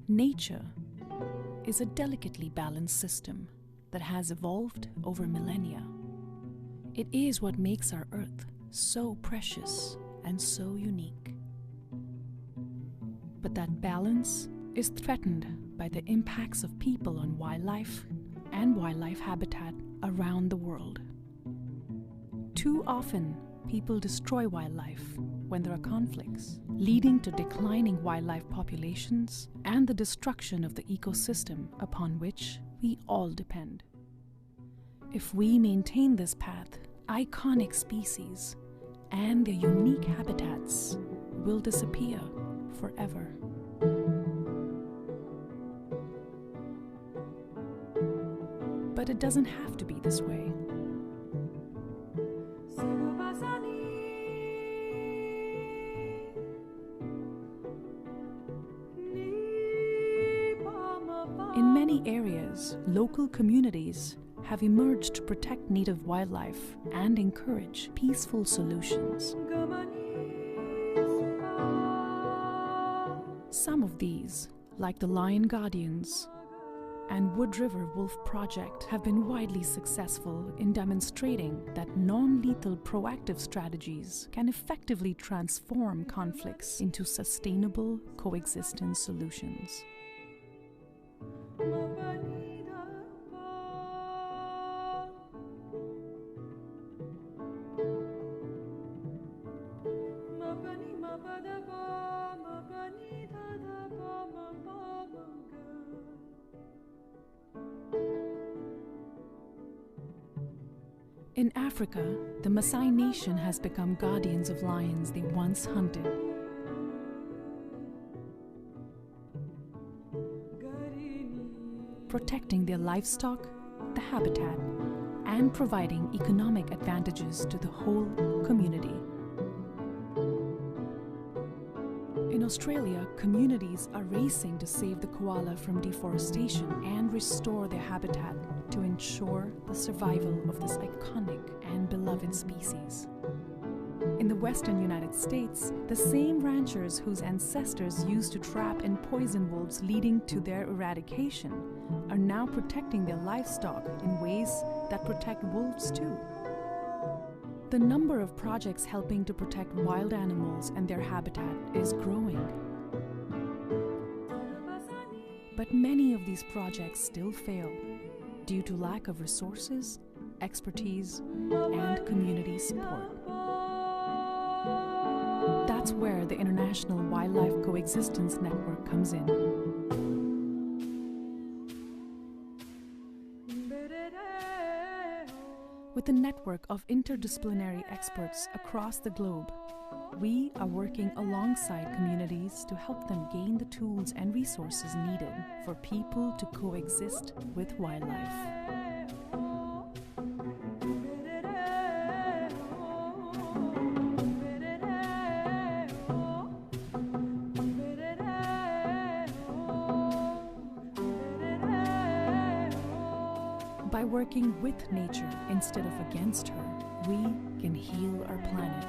Nature is a delicately balanced system that has evolved over millennia. It is what makes our Earth so precious and so unique. But that balance is threatened by the impacts of people on wildlife and wildlife habitat around the world. Too often, people destroy wildlife when there are conflicts, leading to declining wildlife populations and the destruction of the ecosystem upon which we all depend. If we maintain this path, iconic species and their unique habitats will disappear forever. But it doesn't have to be this way. In many areas, local communities have emerged to protect native wildlife and encourage peaceful solutions. Some of these, like the Lion Guardians and Wood River Wolf Project, have been widely successful in demonstrating that non-lethal proactive strategies can effectively transform conflicts into sustainable coexistence solutions. In Africa, the Maasai Nation has become guardians of lions they once hunted. Protecting their livestock, the habitat, and providing economic advantages to the whole community. In Australia, communities are racing to save the koala from deforestation and restore their habitat to ensure the survival of this iconic and beloved species. In the western United States, the same ranchers whose ancestors used to trap and poison wolves leading to their eradication are now protecting their livestock in ways that protect wolves too. The number of projects helping to protect wild animals and their habitat is growing. But many of these projects still fail due to lack of resources, expertise, and community support. That's where the International Wildlife Coexistence Network comes in. With a network of interdisciplinary experts across the globe, we are working alongside communities to help them gain the tools and resources needed for people to coexist with wildlife. By working with nature instead of against her, we can heal our planet,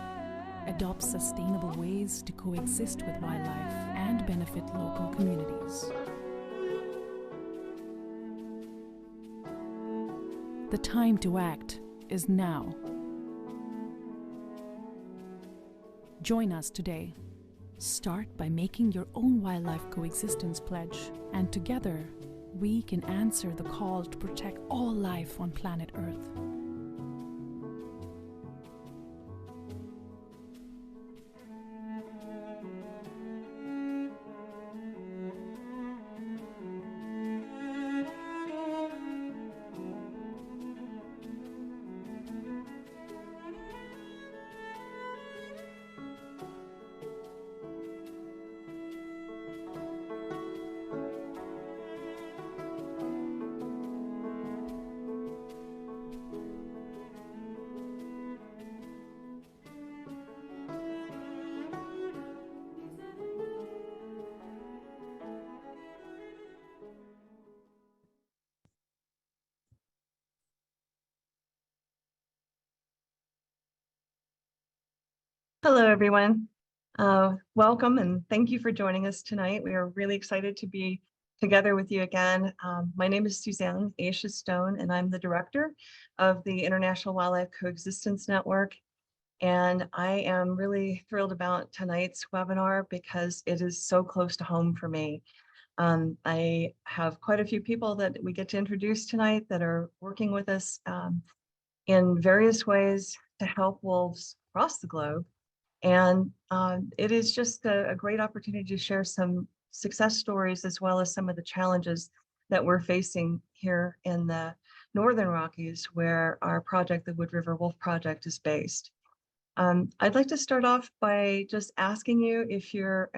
adopt sustainable ways to coexist with wildlife, and benefit local communities. The time to act is now. Join us today. Start by making your own wildlife coexistence pledge, and together we can answer the call to protect all life on planet Earth. Hello, everyone. Welcome and thank you for joining us tonight. We are really excited to be together with you again. My name is Suzanne Aisha Stone, and I'm the director of the International Wildlife Coexistence Network. And I am really thrilled about tonight's webinar because it is so close to home for me. I have quite a few people that we get to introduce tonight that are working with us in various ways to help wolves across the globe. And it is just a great opportunity to share some success stories as well as some of the challenges that we're facing here in the Northern Rockies, where our project, the Wood River Wolf Project, is based. I'd like to start off by just asking you if you're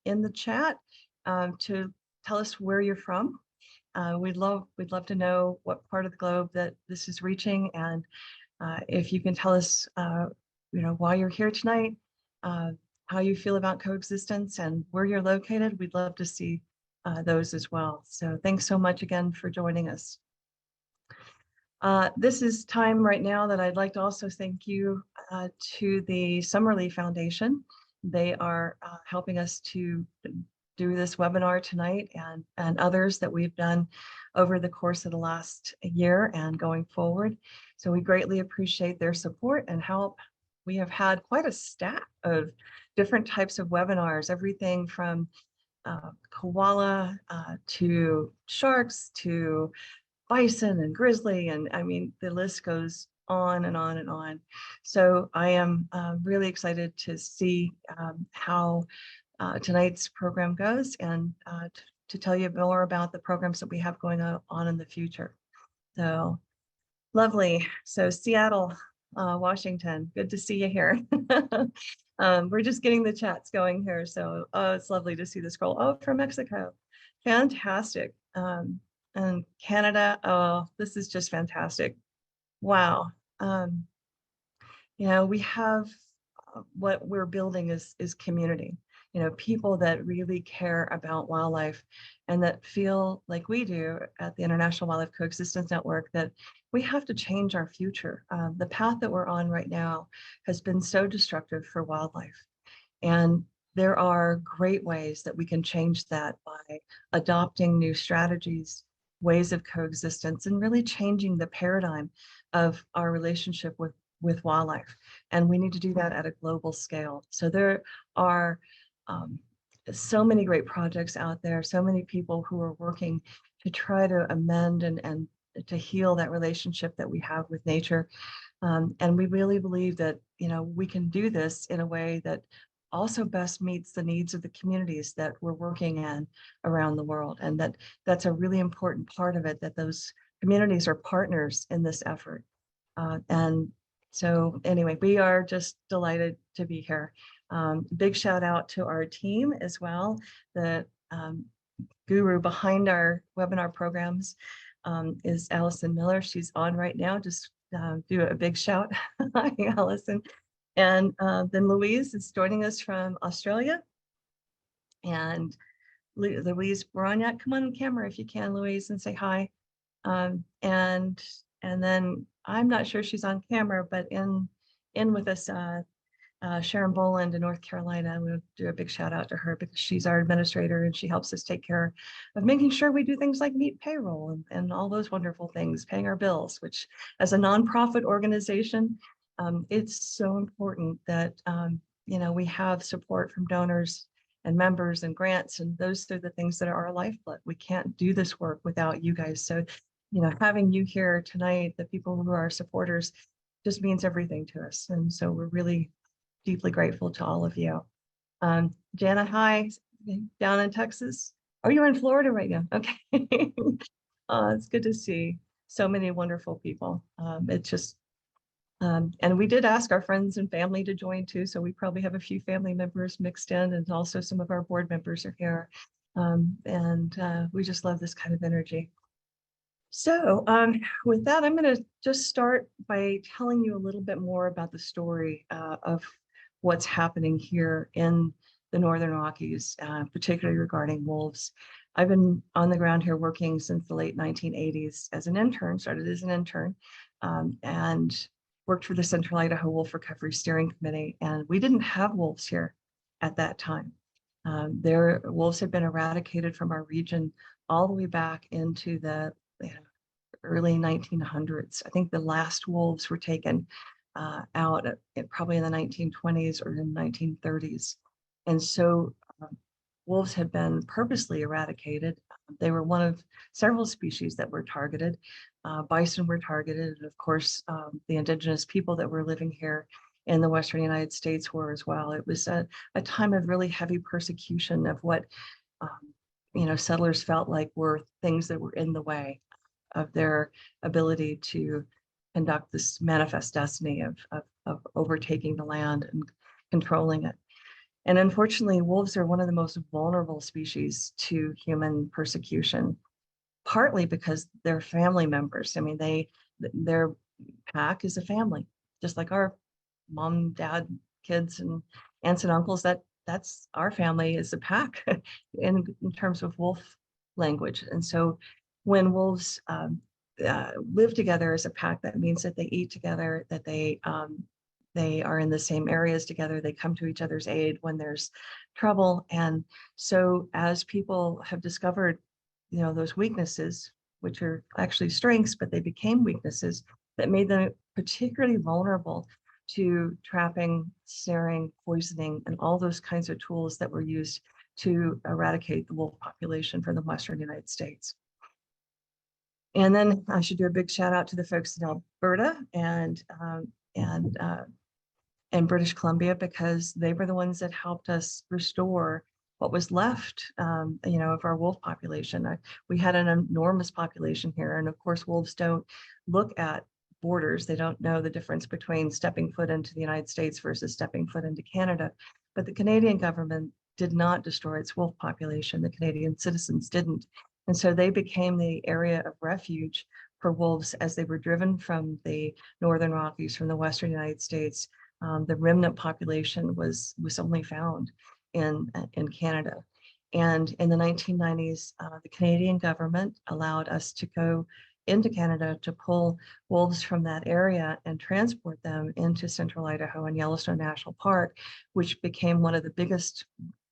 in the chat to tell us where you're from. We'd love to know what part of the globe that this is reaching, and if you can tell us why you're here tonight, how you feel about coexistence, and where you're located. We'd love to see those as well. So thanks so much again for joining us. This is time right now that I'd like to also thank you to the Summerlee Foundation. They are helping us to do this webinar tonight and others that we've done over the course of the last year and going forward. So we greatly appreciate their support and help. We have had quite a stack of different types of webinars, everything from koala to sharks to bison and grizzly, and I mean, the list goes on and on and on. So I am really excited to see how tonight's program goes, and to tell you more about the programs that we have going on in the future. So lovely. So Seattle, Washington, good to see you here. We're just getting the chats going here. So it's lovely to see the scroll. Oh, from Mexico. Fantastic. And Canada, oh, this is just fantastic. Wow. We have what we're building is community. People that really care about wildlife and that feel like we do at the International Wildlife Coexistence Network that we have to change our future. The path that we're on right now has been so destructive for wildlife. And there are great ways that we can change that by adopting new strategies, ways of coexistence, and really changing the paradigm of our relationship with wildlife. And we need to do that at a global scale. So there are so many great projects out there, so many people who are working to try to amend and to heal that relationship that we have with nature. And we really believe that, we can do this in a way that also best meets the needs of the communities that we're working in around the world. And that's a really important part of it, that those communities are partners in this effort. And so anyway, we are just delighted to be here. Big shout out to our team as well. The guru behind our webinar programs is Allison Miller. She's on right now. Just do a big shout. Hi, Allison. And then Louise is joining us from Australia. And Louise Baroniak, come on camera if you can, Louise, and say hi. And then I'm not sure she's on camera, but in with us, Sharon Boland in North Carolina. We'll do a big shout out to her because she's our administrator and she helps us take care of making sure we do things like meet payroll and all those wonderful things, paying our bills, which as a nonprofit organization, it's so important that we have support from donors and members and grants, and those are the things that are our lifeblood. We can't do this work without you guys. So, having you here tonight, the people who are our supporters, just means everything to us. And so we're really deeply grateful to all of you. Jana, hi, down in Texas. Oh, you're in Florida right now. Okay. It's good to see so many wonderful people. It's just, and we did ask our friends and family to join too. So we probably have a few family members mixed in, and also some of our board members are here. And we just love this kind of energy. So with that, I'm going to just start by telling you a little bit more about the story of what's happening here in the Northern Rockies, particularly regarding wolves. I've been on the ground here working since the late 1980s as an intern, started as an intern, and worked for the Central Idaho Wolf Recovery Steering Committee. And we didn't have wolves here at that time. Their wolves had been eradicated from our region all the way back into the early 1900s. I think the last wolves were taken out probably in the 1920s or in the 1930s. And so wolves had been purposely eradicated. They were one of several species that were targeted. Bison were targeted, and of course, the indigenous people that were living here in the Western United States were as well. It was a time of really heavy persecution of what settlers felt like were things that were in the way of their ability to conduct this manifest destiny of overtaking the land and controlling it. And unfortunately, wolves are one of the most vulnerable species to human persecution, partly because they're family members. I mean, their pack is a family, just like our mom, dad, kids, and aunts and uncles. That's our family is a pack in terms of wolf language. And so when wolves live together as a pack, that means that they eat together, that they are in the same areas together, they come to each other's aid when there's trouble. And so as people have discovered, those weaknesses, which are actually strengths, but they became weaknesses that made them particularly vulnerable to trapping, snaring, poisoning, and all those kinds of tools that were used to eradicate the wolf population from the Western United States. And then I should do a big shout out to the folks in Alberta and British Columbia, because they were the ones that helped us restore what was left, of our wolf population. We had an enormous population here, and of course, wolves don't look at borders. They don't know the difference between stepping foot into the United States versus stepping foot into Canada. But the Canadian government did not destroy its wolf population. The Canadian citizens didn't. And so they became the area of refuge for wolves as they were driven from the Northern Rockies, from the Western United States. The remnant population was only found in Canada. And in the 1990s, the Canadian government allowed us to go into Canada to pull wolves from that area and transport them into central Idaho and Yellowstone National Park, which became one of the biggest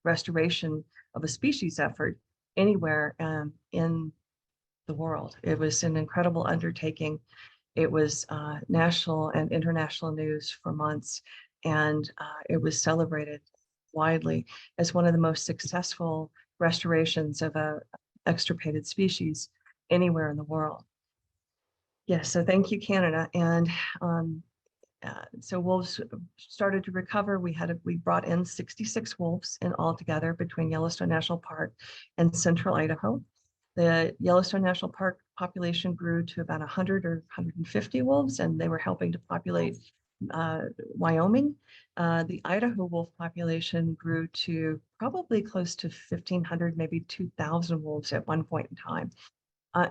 restoration of a species effort anywhere in the world. It was an incredible undertaking. It was national and international news for months, and it was celebrated widely as one of the most successful restorations of a extirpated species anywhere in the world. Yes, so thank you, Canada. And so wolves started to recover. We brought in 66 wolves in altogether between Yellowstone National Park and central Idaho. The Yellowstone National Park population grew to about 100 or 150 wolves, and they were helping to populate Wyoming. The Idaho wolf population grew to probably close to 1,500, maybe 2,000 wolves at one point in time.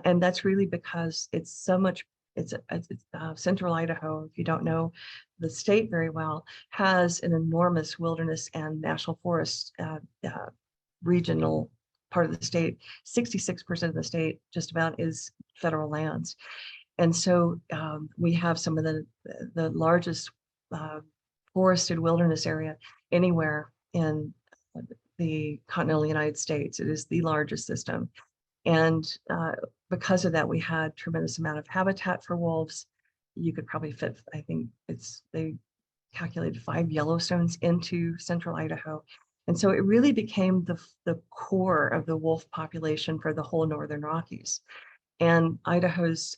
And that's really because it's so much, central Idaho, if you don't know the state very well, has an enormous wilderness and national forest regional part of the state. 66% of the state just about is federal lands. And so we have some of the largest forested wilderness area anywhere in the continental United States. It is the largest system. And because of that, we had tremendous amount of habitat for wolves. You could probably fit, I think they calculated 5 Yellowstones into central Idaho. And so it really became the core of the wolf population for the whole Northern Rockies. And Idaho's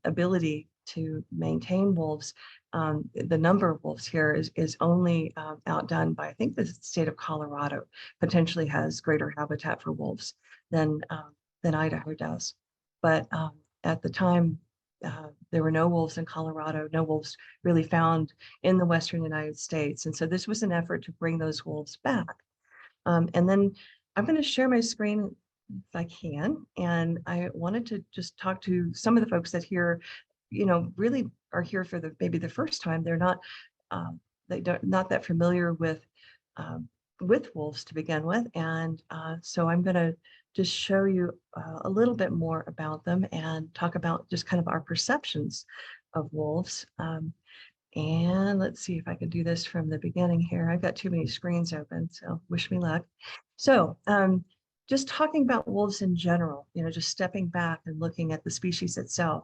ability to maintain wolves, the number of wolves here is only outdone by, I think the state of Colorado potentially has greater habitat for wolves than Idaho does. But at the time, there were no wolves in Colorado, no wolves really found in the Western United States. And so this was an effort to bring those wolves back. And then I'm going to share my screen if I can. And I wanted to just talk to some of the folks that here, really are here for maybe the first time. They're not, not that familiar with wolves to begin with. And so I'm going to just show you a little bit more about them and talk about just kind of our perceptions of wolves. And let's see if I can do this from the beginning here. I've got too many screens open, so wish me luck. So just talking about wolves in general, just stepping back and looking at the species itself.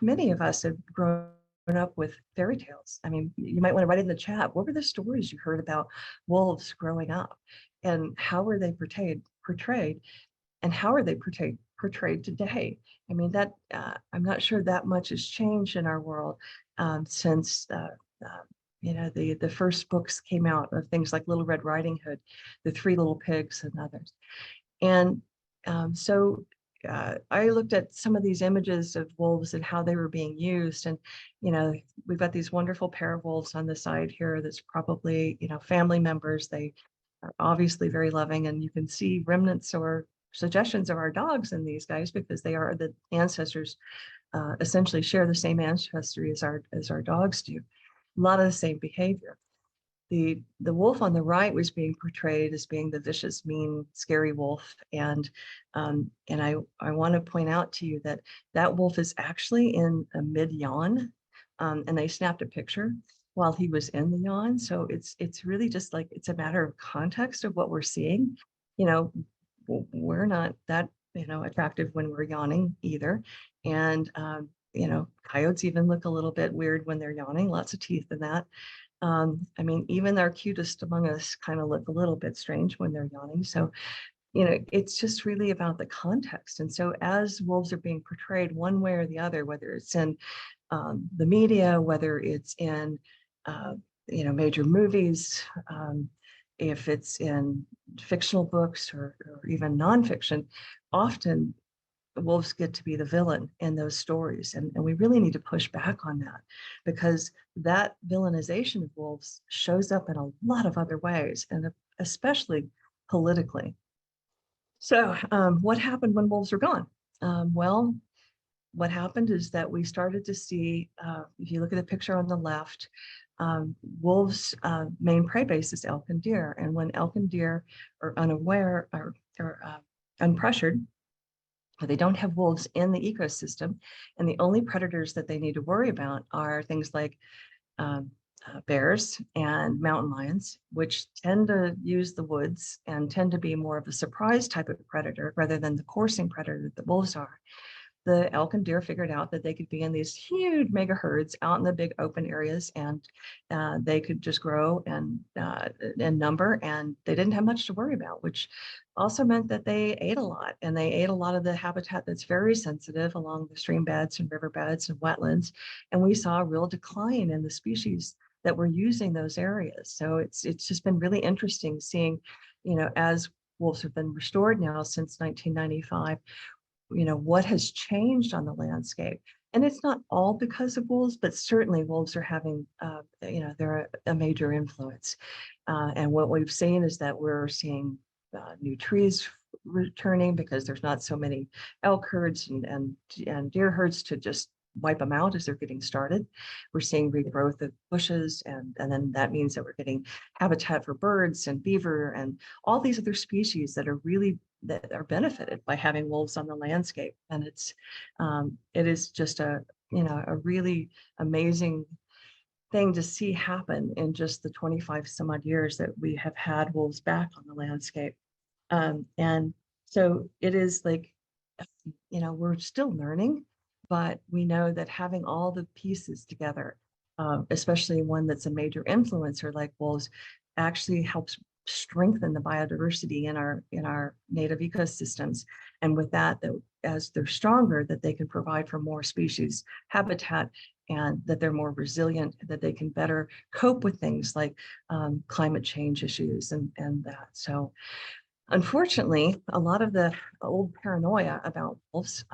Many of us have grown up with fairy tales. I mean, you might want to write in the chat, what were the stories you heard about wolves growing up, and how were they portrayed, and how are they portrayed today? I mean, that I'm not sure that much has changed in our world since the first books came out of things like Little Red Riding Hood, The Three Little Pigs, and others. And so I looked at some of these images of wolves and how they were being used. And, we've got these wonderful pair of wolves on the side here that's probably, family members. They are obviously very loving, and you can see remnants or suggestions of our dogs in these guys because they are the ancestors, essentially share the same ancestry as our dogs do. A lot of the same behavior. The wolf on the right was being portrayed as being the vicious, mean, scary wolf, and I want to point out to you that that wolf is actually in a mid yawn, and they snapped a picture while he was in the yawn. So it's really just like it's a matter of context of what we're seeing. We're not that attractive when we're yawning either, and coyotes even look a little bit weird when they're yawning. Lots of teeth in that. I mean, even our cutest among us kind of look a little bit strange when they're yawning. So, it's just really about the context. And so as wolves are being portrayed one way or the other, whether it's in the media, whether it's in, major movies, if it's in fictional books or even nonfiction, often wolves get to be the villain in those stories. And we really need to push back on that, because that villainization of wolves shows up in a lot of other ways, and especially politically. So what happened when wolves were gone? Well, what happened is that we started to see, if you look at the picture on the left, wolves' main prey base is elk and deer. And when elk and deer are unaware or unpressured, they don't have wolves in the ecosystem, and the only predators that they need to worry about are things like bears and mountain lions, which tend to use the woods and tend to be more of a surprise type of predator rather than the coursing predator that wolves are. The elk and deer figured out that they could be in these huge mega herds out in the big open areas, and they could just grow and number, and they didn't have much to worry about, which also meant that they ate a lot, and they ate a lot of the habitat that's very sensitive along the stream beds and riverbeds and wetlands. And we saw a real decline in the species that were using those areas. So it's just been really interesting seeing, as wolves have been restored now since 1995, what has changed on the landscape. And it's not all because of wolves, but certainly wolves are having, they're a major influence. And what we've seen is that we're seeing new trees returning because there's not so many elk herds and deer herds to just wipe them out as they're getting started. We're seeing regrowth of bushes, and then that means that we're getting habitat for birds and beaver and all these other species that are benefited by having wolves on the landscape. And it is just a really amazing thing to see happen in just the 25 some odd years that we have had wolves back on the landscape. And so it is like, we're still learning, but we know that having all the pieces together, especially one that's a major influencer like wolves, actually helps strengthen the biodiversity in our native ecosystems. And with that, as they're stronger, that they can provide for more species habitat, and that they're more resilient, that they can better cope with things like climate change issues and that. So unfortunately, a lot of the old paranoia about wolves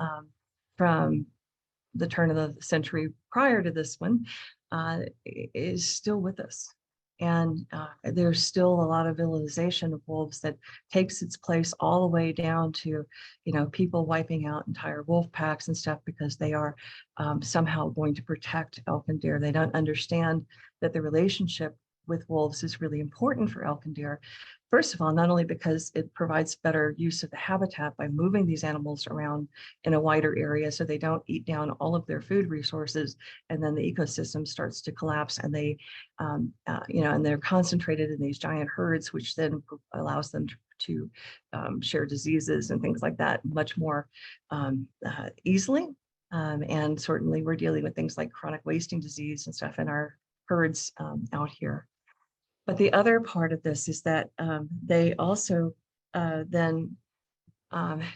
from the turn of the century prior to this one is still with us. And there's still a lot of villainization of wolves that takes its place all the way down to, people wiping out entire wolf packs and stuff because they are somehow going to protect elk and deer. They don't understand that the relationship with wolves is really important for elk and deer. First of all, not only because it provides better use of the habitat by moving these animals around in a wider area so they don't eat down all of their food resources, and then the ecosystem starts to collapse, and they, and they're concentrated in these giant herds, which then allows them to share diseases and things like that much more easily. And certainly we're dealing with things like chronic wasting disease and stuff in our herds out here. But the other part of this is that they also then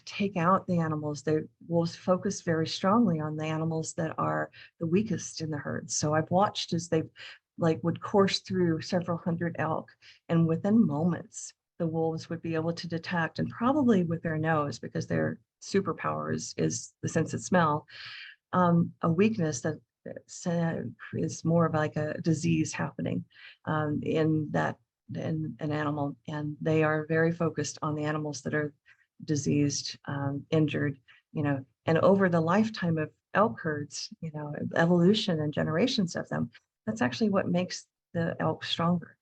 take out the animals. The wolves focus very strongly on the animals that are the weakest in the herd. So I've watched as they would course through several hundred elk, and within moments, the wolves would be able to detect, and probably with their nose, because their superpower is the sense of smell, a weakness that is more of like a disease happening in an animal, and they are very focused on the animals that are diseased, injured, and over the lifetime of elk herds, evolution and generations of them, that's actually what makes the elk stronger.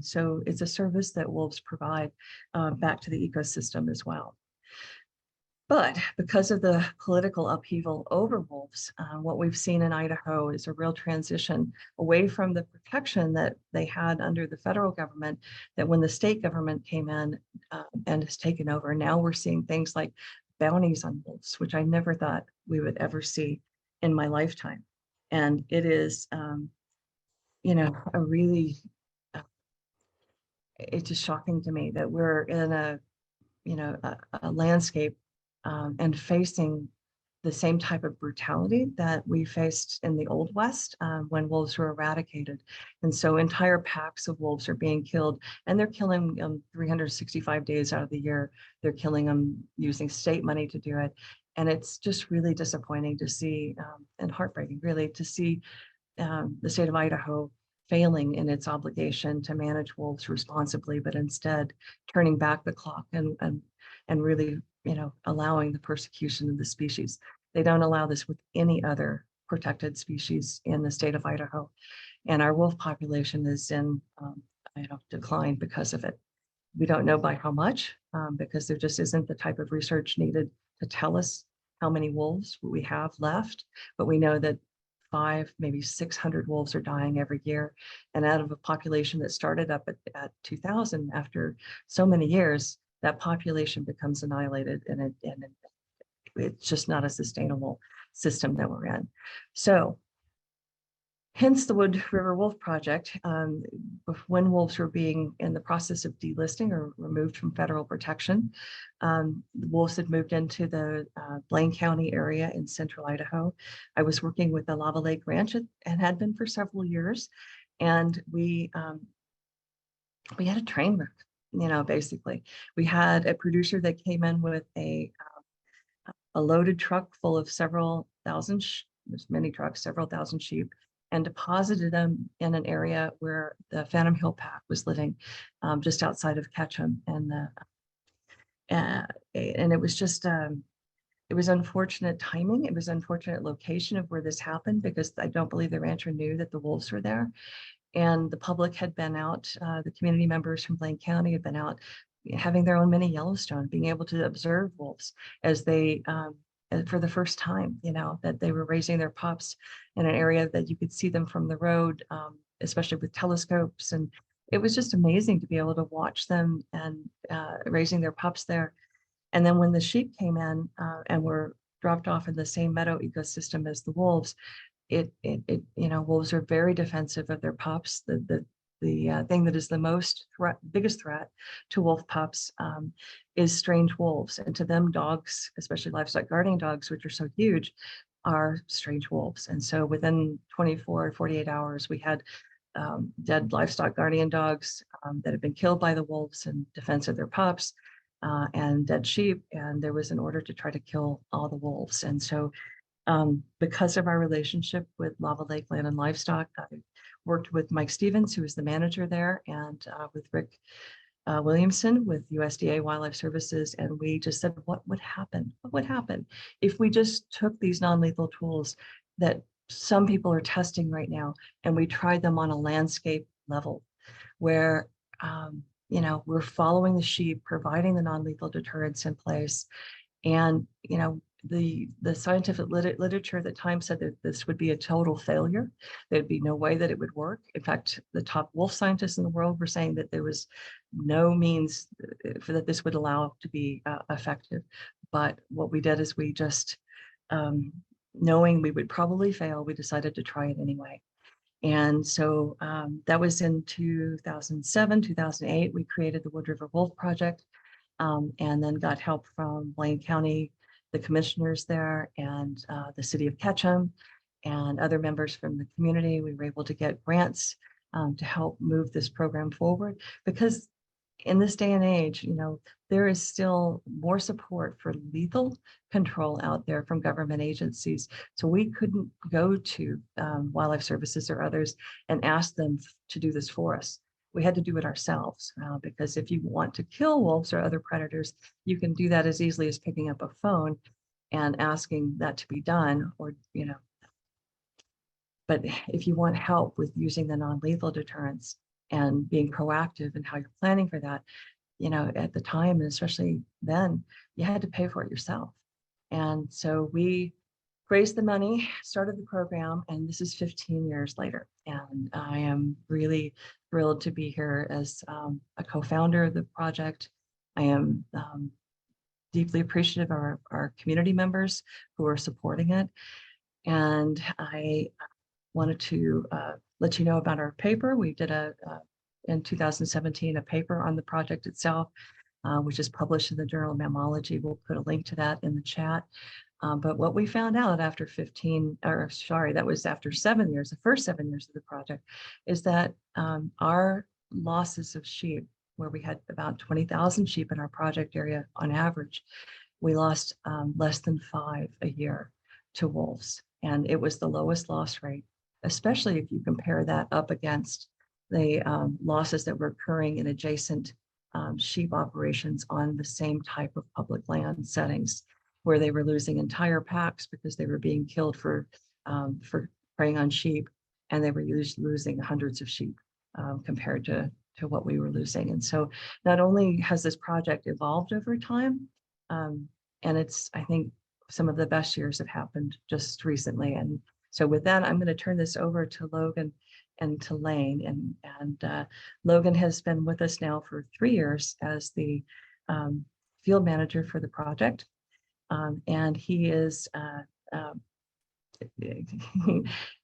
So it's a service that wolves provide back to the ecosystem as well. But because of the political upheaval over wolves, what we've seen in Idaho is a real transition away from the protection that they had under the federal government, that when the state government came in and has taken over, now we're seeing things like bounties on wolves, which I never thought we would ever see in my lifetime. And it is, a really, it's just shocking to me that we're in a landscape and facing the same type of brutality that we faced in the Old West when wolves were eradicated. And so entire packs of wolves are being killed, and they're killing them 365 days out of the year. They're killing them using state money to do it. And it's just really disappointing to see, and heartbreaking really, to see the state of Idaho failing in its obligation to manage wolves responsibly, but instead turning back the clock and really, allowing the persecution of the species. They don't allow this with any other protected species in the state of Idaho. And our wolf population is in decline because of it. We don't know by how much, because there just isn't the type of research needed to tell us how many wolves we have left, but we know that 500, maybe 600 wolves are dying every year. And out of a population that started up at 2000, after so many years, that population becomes annihilated, and it's just not a sustainable system that we're in. So hence the Wood River Wolf Project. When wolves were being in the process of delisting or removed from federal protection, the wolves had moved into the Blaine County area in central Idaho. I was working with the Lava Lake Ranch and had been for several years. And we had a train wreck, basically. We had a producer that came in with a loaded truck full of several thousand, there's many trucks, several thousand sheep, and deposited them in an area where the Phantom Hill Pack was living, just outside of Ketchum. And it was just, it was unfortunate timing. It was unfortunate location of where this happened, because I don't believe the rancher knew that the wolves were there. And the public had been out, the community members from Blaine County had been out having their own mini Yellowstone, being able to observe wolves as they, for the first time, that they were raising their pups in an area that you could see them from the road, especially with telescopes. And it was just amazing to be able to watch them and raising their pups there. And then when the sheep came in and were dropped off in the same meadow ecosystem as the wolves, wolves are very defensive of their pups. The thing that is the biggest threat to wolf pups is strange wolves. And to them, dogs, especially livestock guardian dogs, which are so huge, are strange wolves. And so within 24 to 48 hours, we had dead livestock guardian dogs that had been killed by the wolves in defense of their pups, and dead sheep. And there was an order to try to kill all the wolves. And so because of our relationship with Lava Lake Land and Livestock, I worked with Mike Stevens, who is the manager there, and with Rick Williamson with USDA Wildlife Services. And we just said, what would happen? What would happen if we just took these non-lethal tools that some people are testing right now, and we tried them on a landscape level? where, we're following the sheep, providing the non-lethal deterrents in place. And, the scientific literature at the time said that this would be a total failure. There'd be no way that it would work. In fact, the top wolf scientists in the world were saying that there was no means for that this would allow to be effective. But what we did is we just, knowing we would probably fail, we decided to try it anyway. And so that was in 2007, 2008, we created the Wood River Wolf Project, and then got help from Blaine County, the commissioners there, and the city of Ketchum, and other members from the community. We were able to get grants to help move this program forward, because in this day and age, there is still more support for lethal control out there from government agencies. So we couldn't go to wildlife services or others and ask them to do this for us. We had to do it ourselves, because if you want to kill wolves or other predators, you can do that as easily as picking up a phone and asking that to be done, or, but if you want help with using the non-lethal deterrents and being proactive in how you're planning for that, at the time, and especially then, you had to pay for it yourself. And so we raised the money, started the program, and this is 15 years later. And I am really thrilled to be here as a co-founder of the project. I am deeply appreciative of our community members who are supporting it. And I wanted to let you know about our paper. We did in 2017, a paper on the project itself, which is published in the Journal of Mammalogy. We'll put a link to that in the chat. But what we found out after that was after 7 years, the first 7 years of the project, is that our losses of sheep, where we had about 20,000 sheep in our project area on average, we lost less than 5 a year to wolves. And it was the lowest loss rate, especially if you compare that up against the losses that were occurring in adjacent sheep operations on the same type of public land settings, where they were losing entire packs because they were being killed for preying on sheep, and they were losing hundreds of sheep compared to what we were losing. And so not only has this project evolved over time, and it's, I think, some of the best years have happened just recently. And so with that, I'm going to turn this over to Logan and to Lane. And Logan has been with us now for 3 years as the field manager for the project. And he is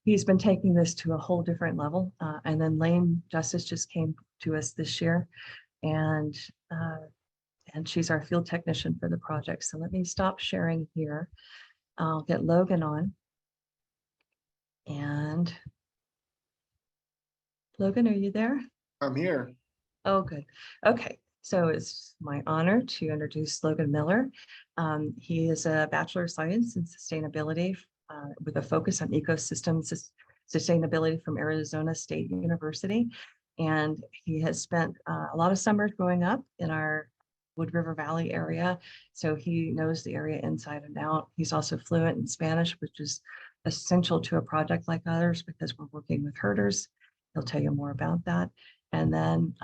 he's been taking this to a whole different level. And then Lane Justus just came to us this year, and she's our field technician for the project. So let me stop sharing here. I'll get Logan on. And Logan, are you there? I'm here. Oh, good. Okay. So it's my honor to introduce Logan Miller. He is a Bachelor of Science in Sustainability with a focus on ecosystem sustainability from Arizona State University. And he has spent a lot of summers growing up in our Wood River Valley area. So he knows the area inside and out. He's also fluent in Spanish, which is essential to a project like ours because we're working with herders. He'll tell you more about that. And then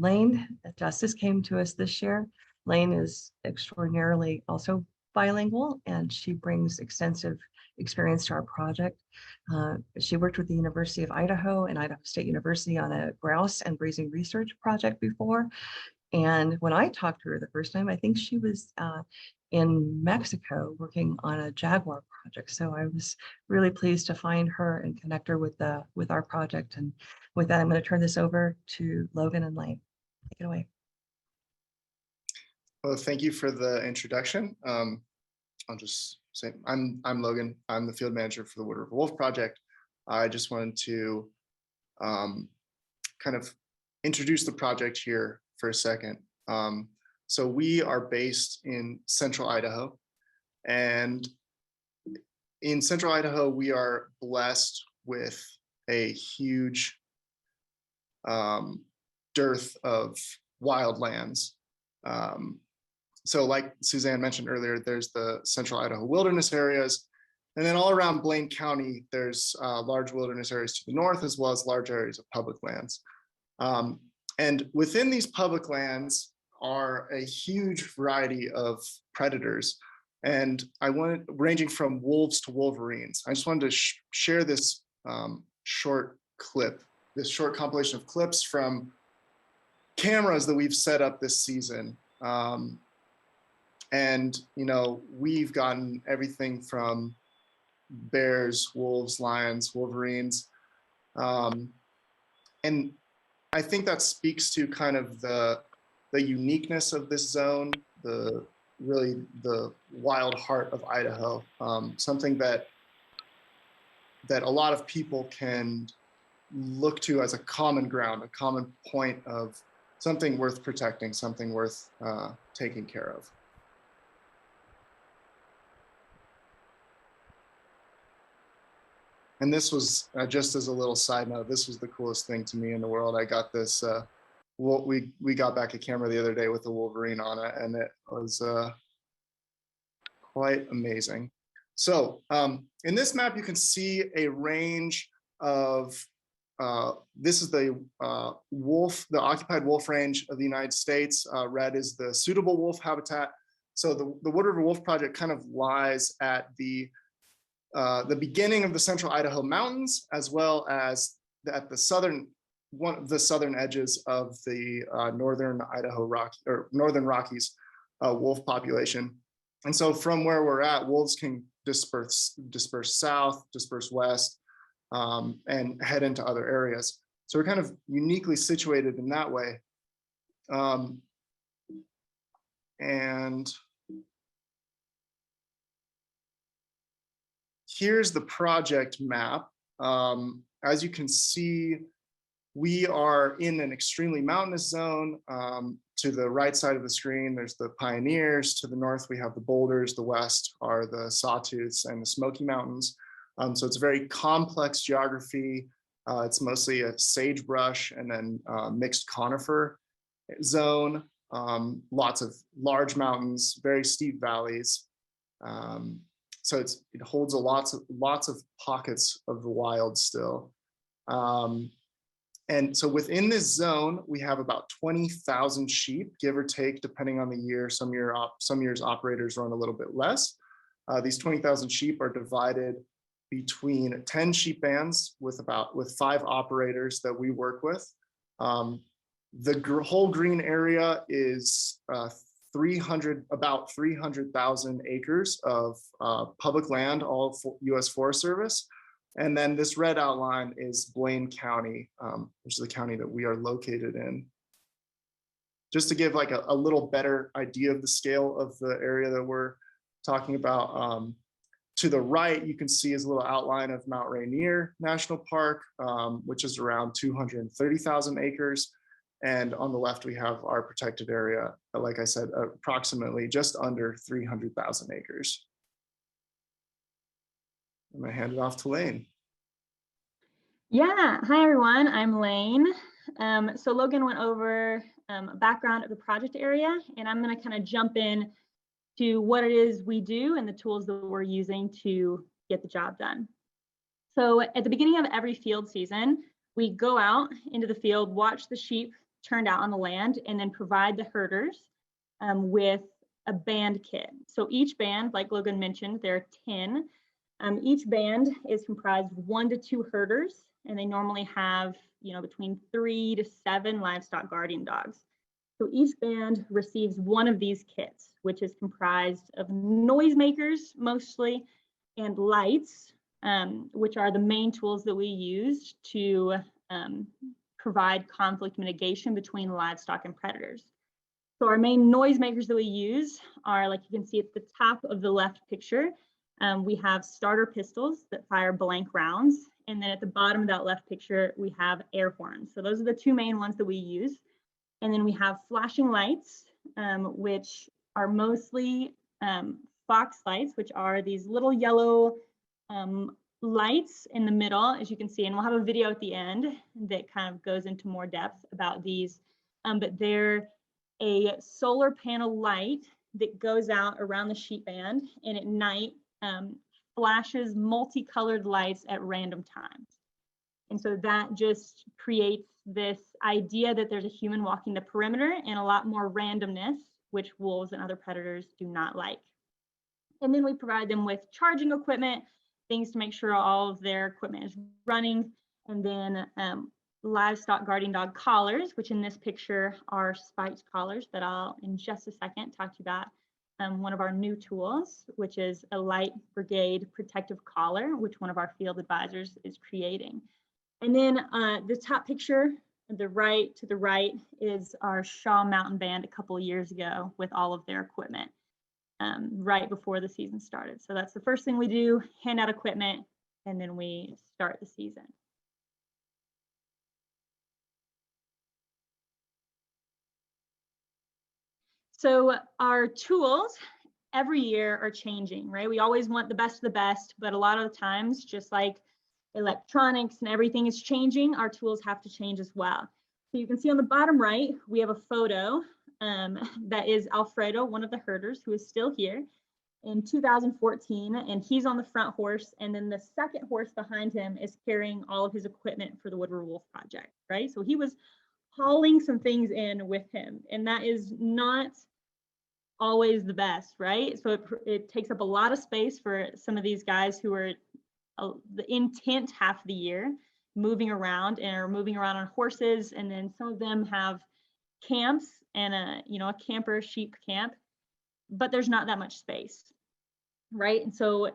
Lane Justus came to us this year. Lane is extraordinarily also bilingual, and she brings extensive experience to our project. She worked with the University of Idaho and Idaho State University on a grouse and grazing research project before. And when I talked to her the first time, I think she was in Mexico working on a jaguar project. So I was really pleased to find her and connect her with our project. And with that, I'm going to turn this over to Logan and Lane. Take it away. Well, thank you for the introduction. I'll just say I'm Logan. I'm the field manager for the Wood River Wolf Project. I just wanted to kind of introduce the project here for a second. So we are based in central Idaho, and in central Idaho, we are blessed with a huge dearth of wildlands. So like Suzanne mentioned earlier, there's the central Idaho wilderness areas, and then all around Blaine County, there's large wilderness areas to the north, as well as large areas of public lands. And within these public lands are a huge variety of predators. And ranging from wolves to wolverines. I just wanted to share this short clip, this short compilation of clips from cameras that we've set up this season. And, you know, we've gotten everything from bears, wolves, lions, wolverines. And I think that speaks to kind of the uniqueness of this zone, really the wild heart of Idaho, something that a lot of people can look to as a common ground, a common point of something worth protecting, something worth taking care of. And this was, just as a little side note, this was the coolest thing to me in the world. I got this, we got back a camera the other day with a wolverine on it, and it was quite amazing. So in this map, you can see a range of, this is the occupied wolf range of the United States. Red is the suitable wolf habitat. So the Wood River Wolf Project kind of lies at the beginning of the central Idaho mountains, as well as at the one of the southern edges of the northern Rockies wolf population. And so from where we're at, wolves can disperse south, disperse west, and head into other areas. So we're kind of uniquely situated in that way. And here's the project map. As you can see, we are in an extremely mountainous zone. To the right side of the screen, there's the Pioneers. To the north, we have the Boulders. The west are the Sawtooths and the Smoky Mountains. So it's a very complex geography. It's mostly a sagebrush and then mixed conifer zone. Lots of large mountains, very steep valleys. So it holds lots of pockets of the wild still. And so within this zone, we have about 20,000 sheep, give or take, depending on the year. Some years operators run a little bit less. These 20,000 sheep are divided between 10 sheep bands with 5 operators that we work with. The whole green area is about 300,000 acres of public land, all U.S. Forest Service. And then this red outline is Blaine County, which is the county that we are located in. Just to give like a little better idea of the scale of the area that we're talking about, to the right, you can see is a little outline of Mount Rainier National Park, which is around 230,000 acres. And on the left, we have our protected area, like I said, approximately just under 300,000 acres. I'm gonna hand it off to Lane. Yeah, hi everyone, I'm Lane. So Logan went over a background of the project area, and I'm gonna kind of jump in to what it is we do and the tools that we're using to get the job done. So at the beginning of every field season, we go out into the field, watch the sheep turned out on the land, and then provide the herders with a band kit. So each band, like Logan mentioned, there are 10. Each band is comprised of 1 to 2 herders, and they normally have, between 3 to 7 livestock guardian dogs. So each band receives one of these kits, which is comprised of noisemakers mostly, and lights, which are the main tools that we use to provide conflict mitigation between livestock and predators. So our main noisemakers that we use are, like you can see at the top of the left picture, we have starter pistols that fire blank rounds. And then at the bottom of that left picture, we have air horns. So those are the 2 main ones that we use. And then we have flashing lights, which are mostly fox lights, which are these little yellow lights in the middle, as you can see. And we'll have a video at the end that kind of goes into more depth about these. But they're a solar panel light that goes out around the sheep band, and at night flashes multicolored lights at random times. And so that just creates this idea that there's a human walking the perimeter and a lot more randomness, which wolves and other predators do not like. And then we provide them with charging equipment, things to make sure all of their equipment is running, and then livestock guardian dog collars, which in this picture are spiked collars that I'll in just a second talk to you about. One of our new tools, which is a light brigade protective collar, which one of our field advisors is creating. And then the top picture, to the right is our Shaw Mountain Band a couple of years ago with all of their equipment right before the season started. So that's the first thing we do, hand out equipment, and then we start the season. So our tools every year are changing, right? We always want the best of the best, but a lot of the times, just like electronics and everything is changing, our tools have to change as well. So you can see on the bottom right, we have a photo that is Alfredo, one of the herders who is still here in 2014, and he's on the front horse. And then the second horse behind him is carrying all of his equipment for the Woodward Wolf Project, right? So he was hauling some things in with him, and that is not always the best, right? So it takes up a lot of space for some of these guys who are the intent half of the year moving around and are moving around on horses, and then some of them have camps and a camper sheep camp, but there's not that much space, right? And so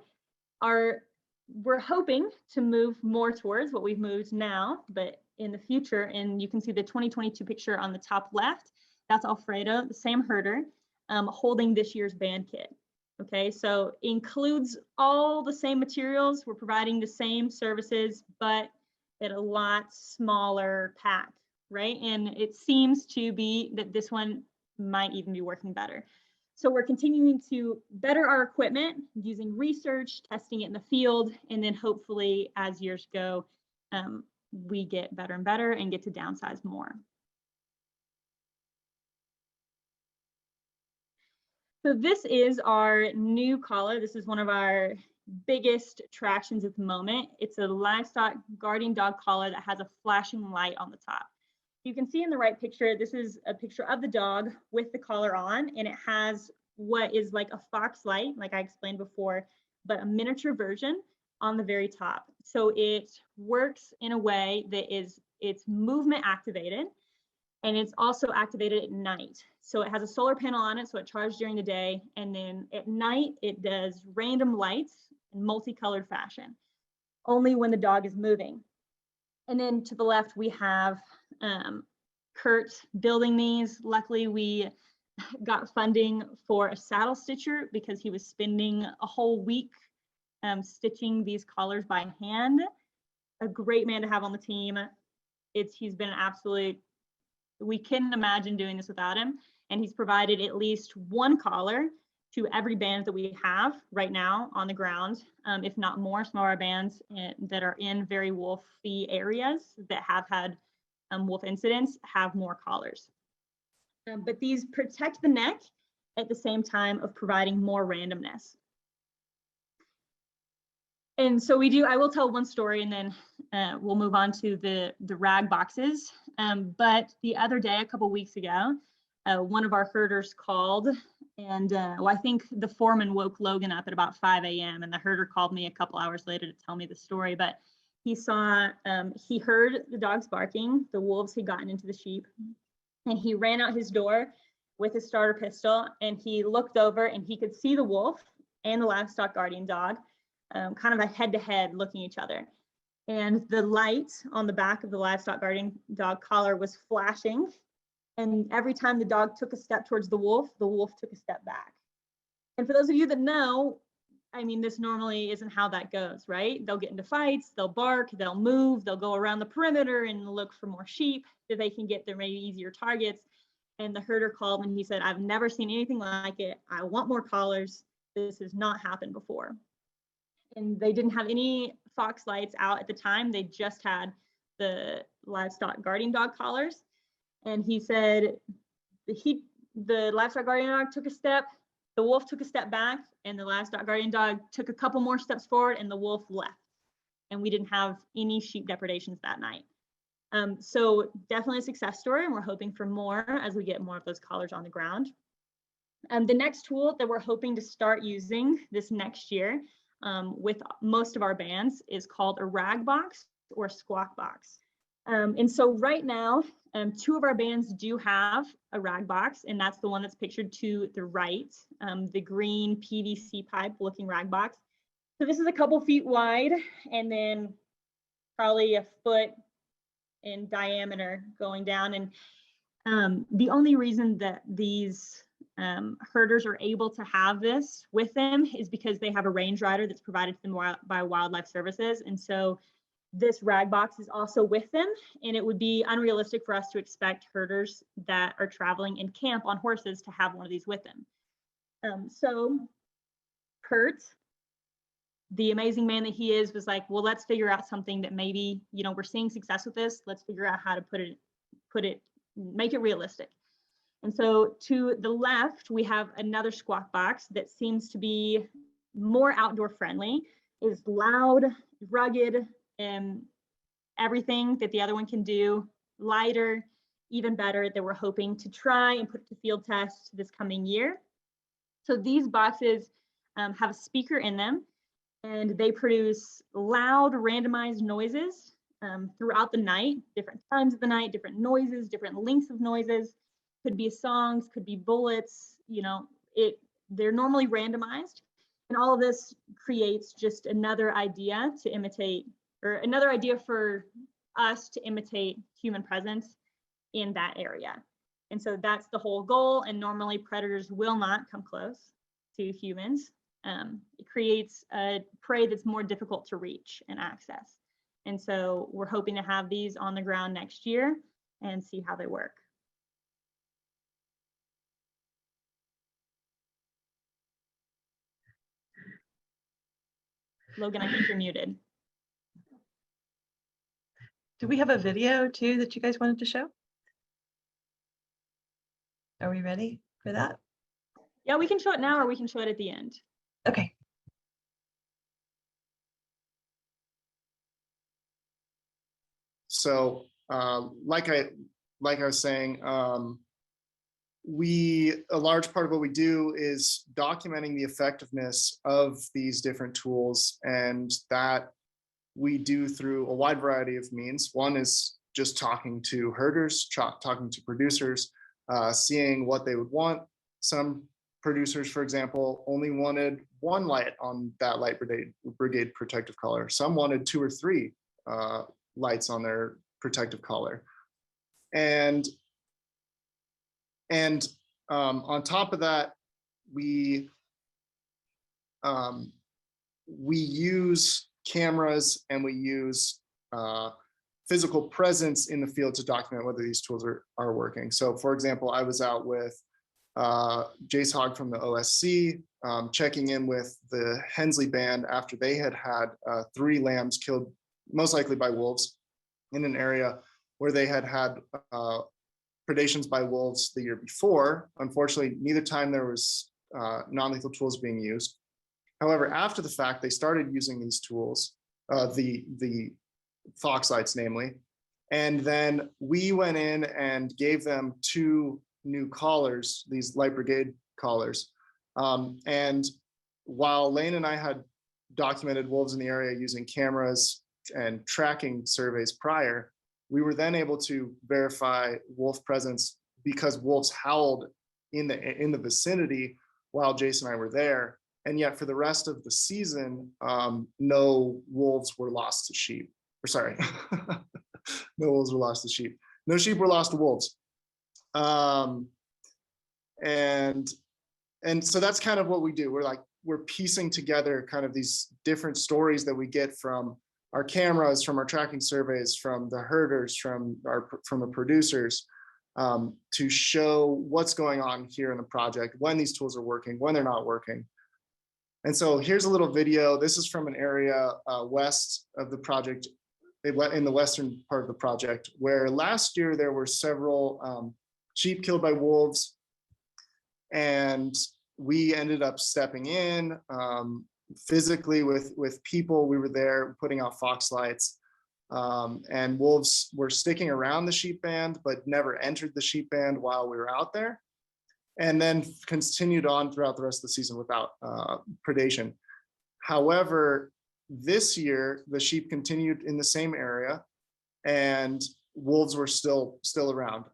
we're hoping to move more towards what we've moved now, but in the future, and you can see the 2022 picture on the top left, that's Alfredo, the same herder, holding this year's band kit. Okay, so includes all the same materials. We're providing the same services, but at a lot smaller pack, right? And it seems to be that this one might even be working better. So we're continuing to better our equipment using research, testing it in the field, and then hopefully as years go, we get better and better and get to downsize more. So this is our new collar. This is one of our biggest attractions at the moment. It's a livestock guardian dog collar that has a flashing light on the top. You can see in the right picture, this is a picture of the dog with the collar on, and it has what is like a fox light, like I explained before, but a miniature version on the very top. So it works in a way that it's movement activated, and it's also activated at night. So it has a solar panel on it, so it charges during the day, and then at night it does random lights in multicolored fashion, only when the dog is moving. And then to the left we have Kurt building these. Luckily we got funding for a saddle stitcher because he was spending a whole week stitching these collars by hand. A great man to have on the team. He's been an absolute, we couldn't imagine doing this without him. And he's provided at least one collar to every band that we have right now on the ground, if not more. Some of our bands that are in very wolfy areas that have had wolf incidents have more collars. But these protect the neck at the same time of providing more randomness. And so I will tell one story and then we'll move on to the rag boxes. But the other day, a couple weeks ago, one of our herders called, and well, I think the foreman woke Logan up at about 5 a.m. and the herder called me a couple hours later to tell me the story. But he heard the dogs barking, the wolves had gotten into the sheep, and he ran out his door with his starter pistol, and he looked over and he could see the wolf and the livestock guardian dog kind of a head-to-head looking at each other. And the light on the back of the livestock guardian dog collar was flashing. And every time the dog took a step towards the wolf took a step back. And for those of you that know, I mean, this normally isn't how that goes, right? They'll get into fights, they'll bark, they'll move, they'll go around the perimeter and look for more sheep that they can get their maybe easier targets. And the herder called and he said, I've never seen anything like it. I want more collars. This has not happened before. And they didn't have any fox lights out at the time. They just had the livestock guardian dog collars. And he said the livestock guardian dog took a step, the wolf took a step back, and the livestock guardian dog took a couple more steps forward and the wolf left. And we didn't have any sheep depredations that night. So definitely a success story, and we're hoping for more as we get more of those collars on the ground. The next tool that we're hoping to start using this next year with most of our bands is called a rag box or squawk box. And so right now, 2 of our bands do have a rag box, and that's the one that's pictured to the right, the green PVC pipe looking rag box. So this is a couple feet wide and then probably a foot in diameter going down. And the only reason that these herders are able to have this with them is because they have a range rider that's provided to them by Wildlife Services. And so this rag box is also with them, and it would be unrealistic for us to expect herders that are traveling in camp on horses to have one of these with them. So Kurt, the amazing man that he is, was like, well, let's figure out something that maybe, you know, we're seeing success with this. Let's figure out how to make it realistic. And so to the left, we have another squawk box that seems to be more outdoor friendly, is loud, rugged, and everything that the other one can do, lighter, even better, that we're hoping to try and put to field test this coming year. So these boxes have a speaker in them, and they produce loud randomized noises throughout the night, different times of the night, different noises, different lengths of noises. Could be songs, could be bullets, you know, they're normally randomized. And all of this creates just another idea to imitate, or another idea for us to imitate human presence in that area. And so that's the whole goal. And normally predators will not come close to humans. It creates a prey that's more difficult to reach and access. And so we're hoping to have these on the ground next year and see how they work. Logan, I think you're muted. Do we have a video too that you guys wanted to show? Are we ready for that? Yeah, we can show it now, or we can show it at the end. Okay. So like I was saying, a large part of what we do is documenting the effectiveness of these different tools, and that we do through a wide variety of means. One is just talking to herders, talking to producers, seeing what they would want. Some producers, for example, only wanted 1 light on that light brigade protective collar. Some wanted 2 or 3 lights on their protective collar. And on top of that, we use cameras, and we use physical presence in the field to document whether these tools are working. So for example, I was out with Jace Hogg from the OSC, checking in with the Hensley band after they had 3 lambs killed, most likely by wolves, in an area where they had predations by wolves the year before. Unfortunately, neither time there was non-lethal tools being used. However, after the fact, they started using these tools, the fox lights namely, and then we went in and gave them 2 new collars, these light brigade collars. And while Lane and I had documented wolves in the area using cameras and tracking surveys prior, we were then able to verify wolf presence because wolves howled in the vicinity while Jason and I were there. And yet for the rest of the season, no wolves were lost to sheep. Or sorry, no wolves were lost to sheep. No sheep were lost to wolves. And so that's kind of what we do. We're piecing together kind of these different stories that we get from our cameras, from our tracking surveys, from the herders, from the producers, to show what's going on here in the project, when these tools are working, when they're not working. And so here's a little video. This is from an area west of the project, in the western part of the project, where last year there were several sheep killed by wolves, and we ended up stepping in physically with people. We were there putting out fox lights, And wolves were sticking around the sheep band, but never entered the sheep band while we were out there, and then continued on throughout the rest of the season without predation. However, this year, the sheep continued in the same area and wolves were still around.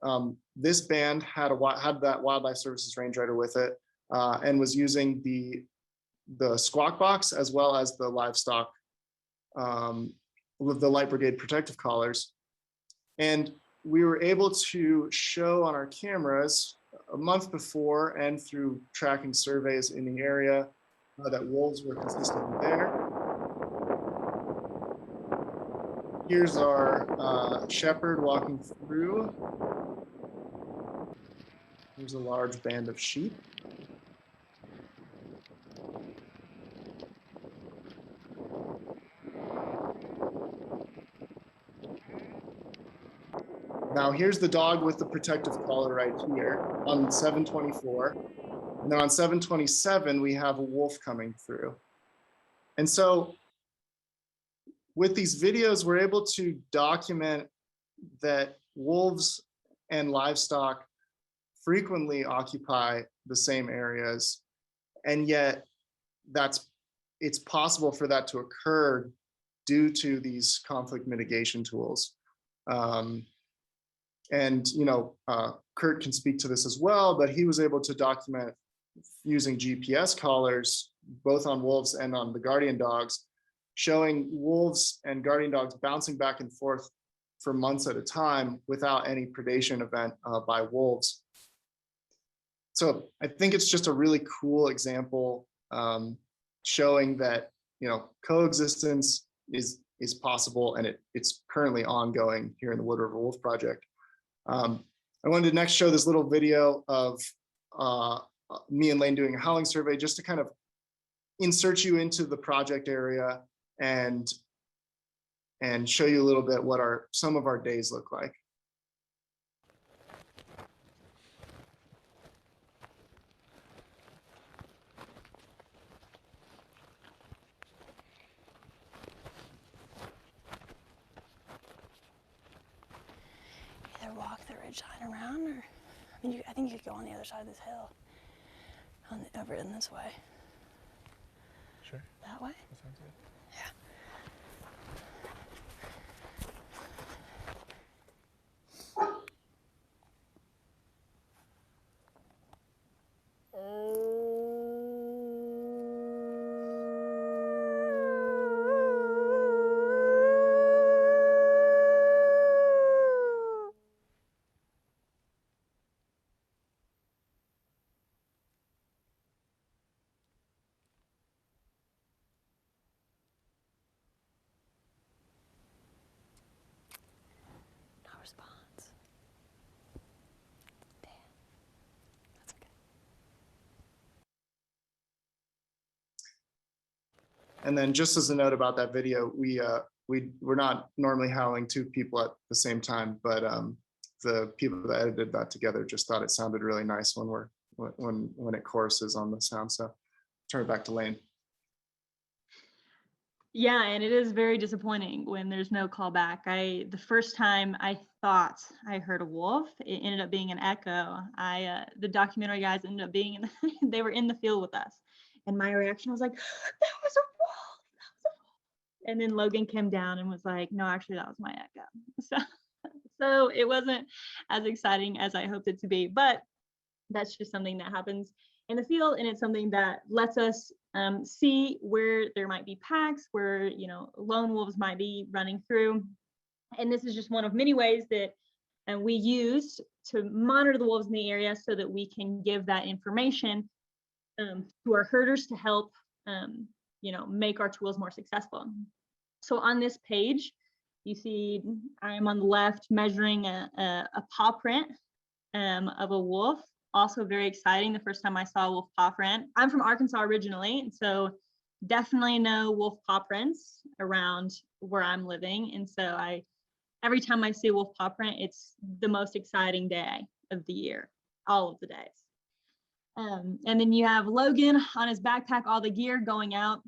This band had that Wildlife Services Range Rider with it, and was using the squawk box as well as the livestock, with the Light Brigade protective collars. And we were able to show on our cameras a month before and through tracking surveys in the area that wolves were consistently there. Here's our shepherd walking through. Here's a large band of sheep. Now here's the dog with the protective collar right here on 724. And then on 727, we have a wolf coming through. And so with these videos, we're able to document that wolves and livestock frequently occupy the same areas, and yet it's possible for that to occur due to these conflict mitigation tools. And Kurt can speak to this as well, but he was able to document using GPS collars, both on wolves and on the guardian dogs, showing wolves and guardian dogs bouncing back and forth for months at a time without any predation event by wolves. So I think it's just a really cool example, showing that coexistence is possible, and it's currently ongoing here in the Wood River Wolf Project. I wanted to next show this little video of me and Lane doing a howling survey, just to kind of insert you into the project area and show you a little bit what some of our days look like. Either walk the ridge line around, or I think you could go on the other side of this hill, over in this way. Sure. That way? That sounds good. Yeah. Response. Damn. That's okay. And then just as a note about that video, we're not normally howling two people at the same time, but the people that edited that together just thought it sounded really nice when it choruses on the sound. So turn it back to Lane. Yeah, and it is very disappointing when there's no callback. The first time I thought I heard a wolf, it ended up being an echo. The documentary guys ended up being they were in the field with us, and my reaction was like, "That was a wolf! That was a wolf!" And then Logan came down and was like, "No, actually, that was my echo." So it wasn't as exciting as I hoped it to be, but that's just something that happens in the field, and it's something that lets us see where there might be packs, where lone wolves might be running through. And this is just one of many ways that we use to monitor the wolves in the area, so that we can give that information to our herders to help make our tools more successful. So on this page, you see I am on the left measuring a paw print of a wolf. Also very exciting. The first time I saw a wolf paw print. I'm from Arkansas originally, and so definitely no wolf paw prints around where I'm living. And so every time I see a wolf paw print, it's the most exciting day of the year, all of the days. And then you have Logan on his backpack, all the gear going out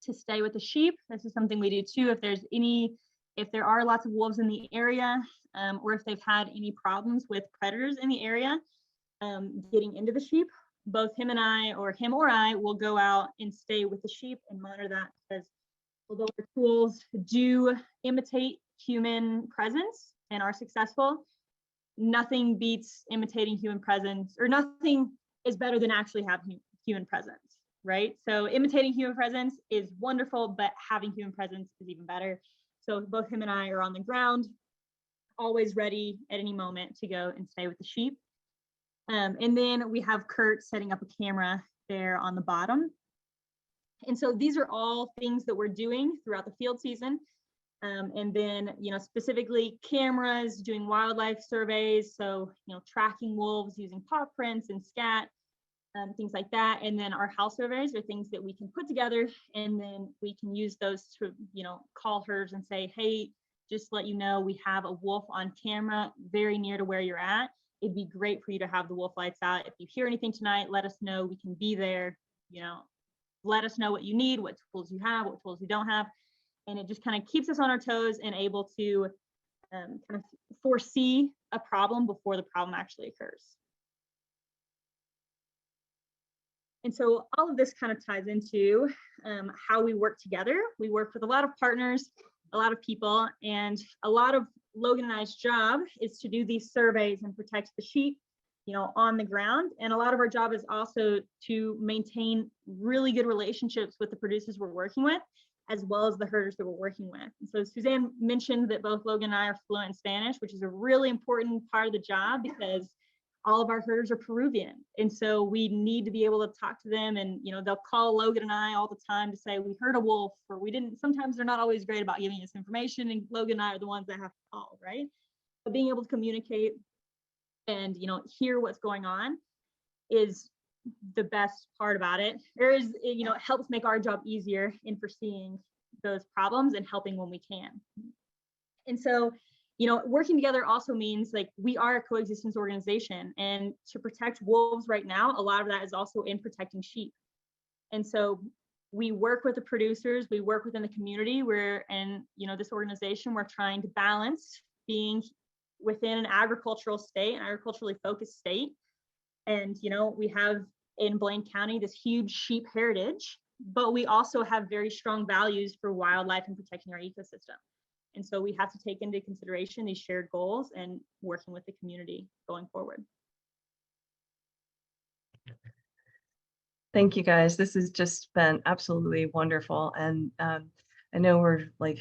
to stay with the sheep. This is something we do too. If there's any if there are lots of wolves in the area, or if they've had any problems with predators in the area getting into the sheep, both him or I will go out and stay with the sheep and monitor that, because although our tools do imitate human presence and are successful, nothing beats imitating human presence, or nothing is better than actually having human presence, right? So imitating human presence is wonderful, but having human presence is even better. So both him and I are on the ground, always ready at any moment to go and stay with the sheep. And then we have Kurt setting up a camera there on the bottom. And so these are all things that we're doing throughout the field season. And then, specifically cameras, doing wildlife surveys. So, tracking wolves using paw prints and scat, things like that. And then our house surveys are things that we can put together, and then we can use those to, call herders and say, hey, just to let you know, we have a wolf on camera very near to where you're at. It'd be great for you to have the wolf lights out. If you hear anything tonight, let us know. We can be there. Let us know what you need, what tools you have, what tools you don't have. And it just kind of keeps us on our toes and able to kind of foresee a problem before the problem actually occurs. And so all of this kind of ties into how we work together. We work with a lot of partners, a lot of people, and a lot of Logan and I's job is to do these surveys and protect the sheep, on the ground. And a lot of our job is also to maintain really good relationships with the producers we're working with, as well as the herders that we're working with. And so Suzanne mentioned that both Logan and I are fluent in Spanish, which is a really important part of the job, because all of our herders are Peruvian. And so we need to be able to talk to them, and they'll call Logan and I all the time to say, we heard a wolf, or we didn't. Sometimes they're not always great about giving us information, and Logan and I are the ones that have to call, right? But being able to communicate and hear what's going on is the best part about it. It helps make our job easier in foreseeing those problems and helping when we can. And so, working together also means, like, we are a coexistence organization, and to protect wolves right now, a lot of that is also in protecting sheep. And so we work with the producers, we work within the community. We're in, this organization, we're trying to balance being within an agricultural state, an agriculturally focused state. And, we have in Blaine County this huge sheep heritage, but we also have very strong values for wildlife and protecting our ecosystem. And so we have to take into consideration these shared goals and working with the community going forward. Thank you, guys. This has just been absolutely wonderful. And I know we're like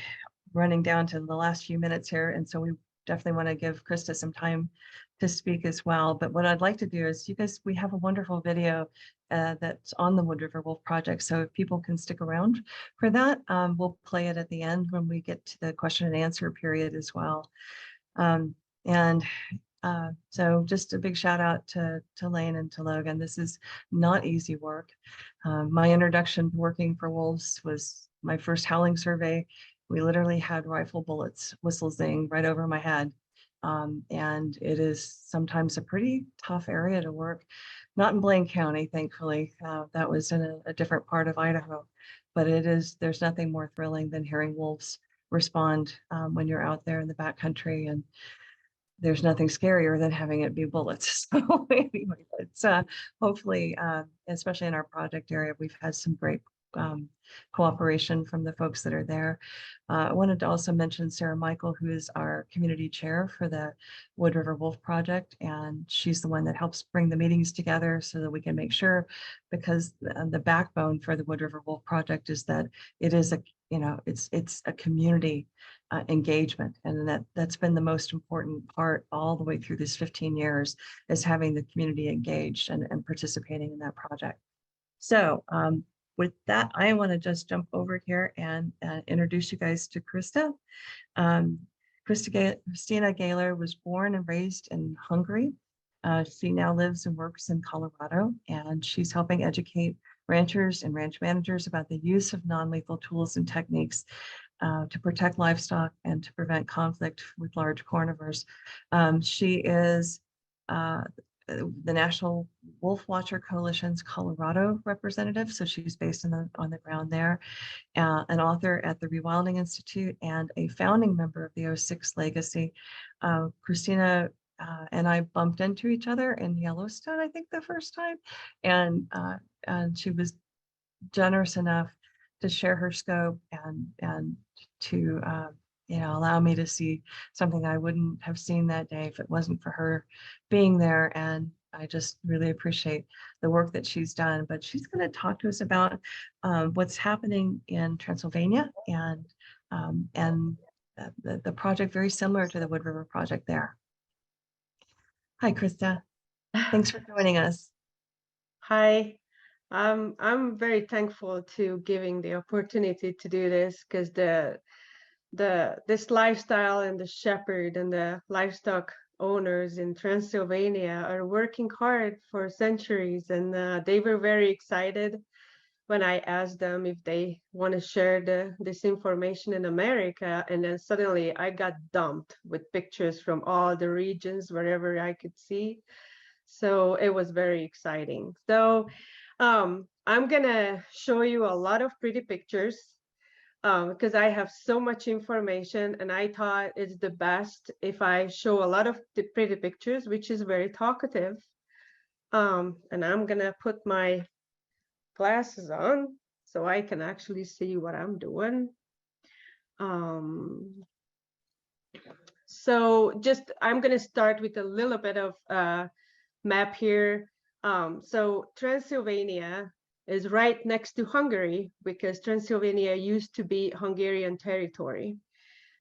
running down to the last few minutes here. And so we definitely want to give Krista some time to speak as well. But what I'd like to do is, we have a wonderful video that's on the Wood River Wolf Project. So if people can stick around for that, we'll play it at the end when we get to the question and answer period as well. So just a big shout out to Lane and to Logan. This is not easy work. My introduction to working for wolves was my first howling survey. We literally had rifle bullets whistling right over my head. And it is sometimes a pretty tough area to work. Not in Blaine County, thankfully. That was in a different part of Idaho. But there's nothing more thrilling than hearing wolves respond when you're out there in the backcountry, and there's nothing scarier than having it be bullets. So anyway, it's hopefully, especially in our project area, we've had some great cooperation from the folks that are there. I wanted to also mention Sarah Michael, who is our community chair for the Wood River Wolf Project, and she's the one that helps bring the meetings together so that we can make sure, because the backbone for the Wood River Wolf Project is that it is it's a community engagement, and that's been the most important part all the way through this 15 years, is having the community engaged and participating in that project. So with that, I want to just jump over here and introduce you guys to Krista. Krisztina Gayler was born and raised in Hungary. She now lives and works in Colorado, and she's helping educate ranchers and ranch managers about the use of non-lethal tools and techniques to protect livestock and to prevent conflict with large carnivores. She is the National Wolfwatcher Coalition's Colorado representative. So she's based on the ground there, an author at the Rewilding Institute, and a founding member of the 06 Legacy. Krisztina and I bumped into each other in Yellowstone, I think the first time. And she was generous enough to share her scope and to allow me to see something I wouldn't have seen that day if it wasn't for her being there. And I just really appreciate the work that she's done. But she's going to talk to us about what's happening in Transylvania and the project very similar to the Wood River project there. Hi, Krista. Thanks for joining us. Hi. I'm very thankful to giving the opportunity to do this, because this lifestyle and the shepherd and the livestock owners in Transylvania are working hard for centuries, and they were very excited when I asked them if they want to share this information in America, and then suddenly I got dumped with pictures from all the regions wherever I could see. So it was very exciting. So I'm gonna show you a lot of pretty pictures because I have so much information, and I thought it's the best if I show a lot of the pretty pictures, which is very talkative. And I'm gonna put my glasses on so I can actually see what I'm doing. So I'm gonna start with a little bit of map here. So Transylvania is right next to Hungary, because Transylvania used to be Hungarian territory.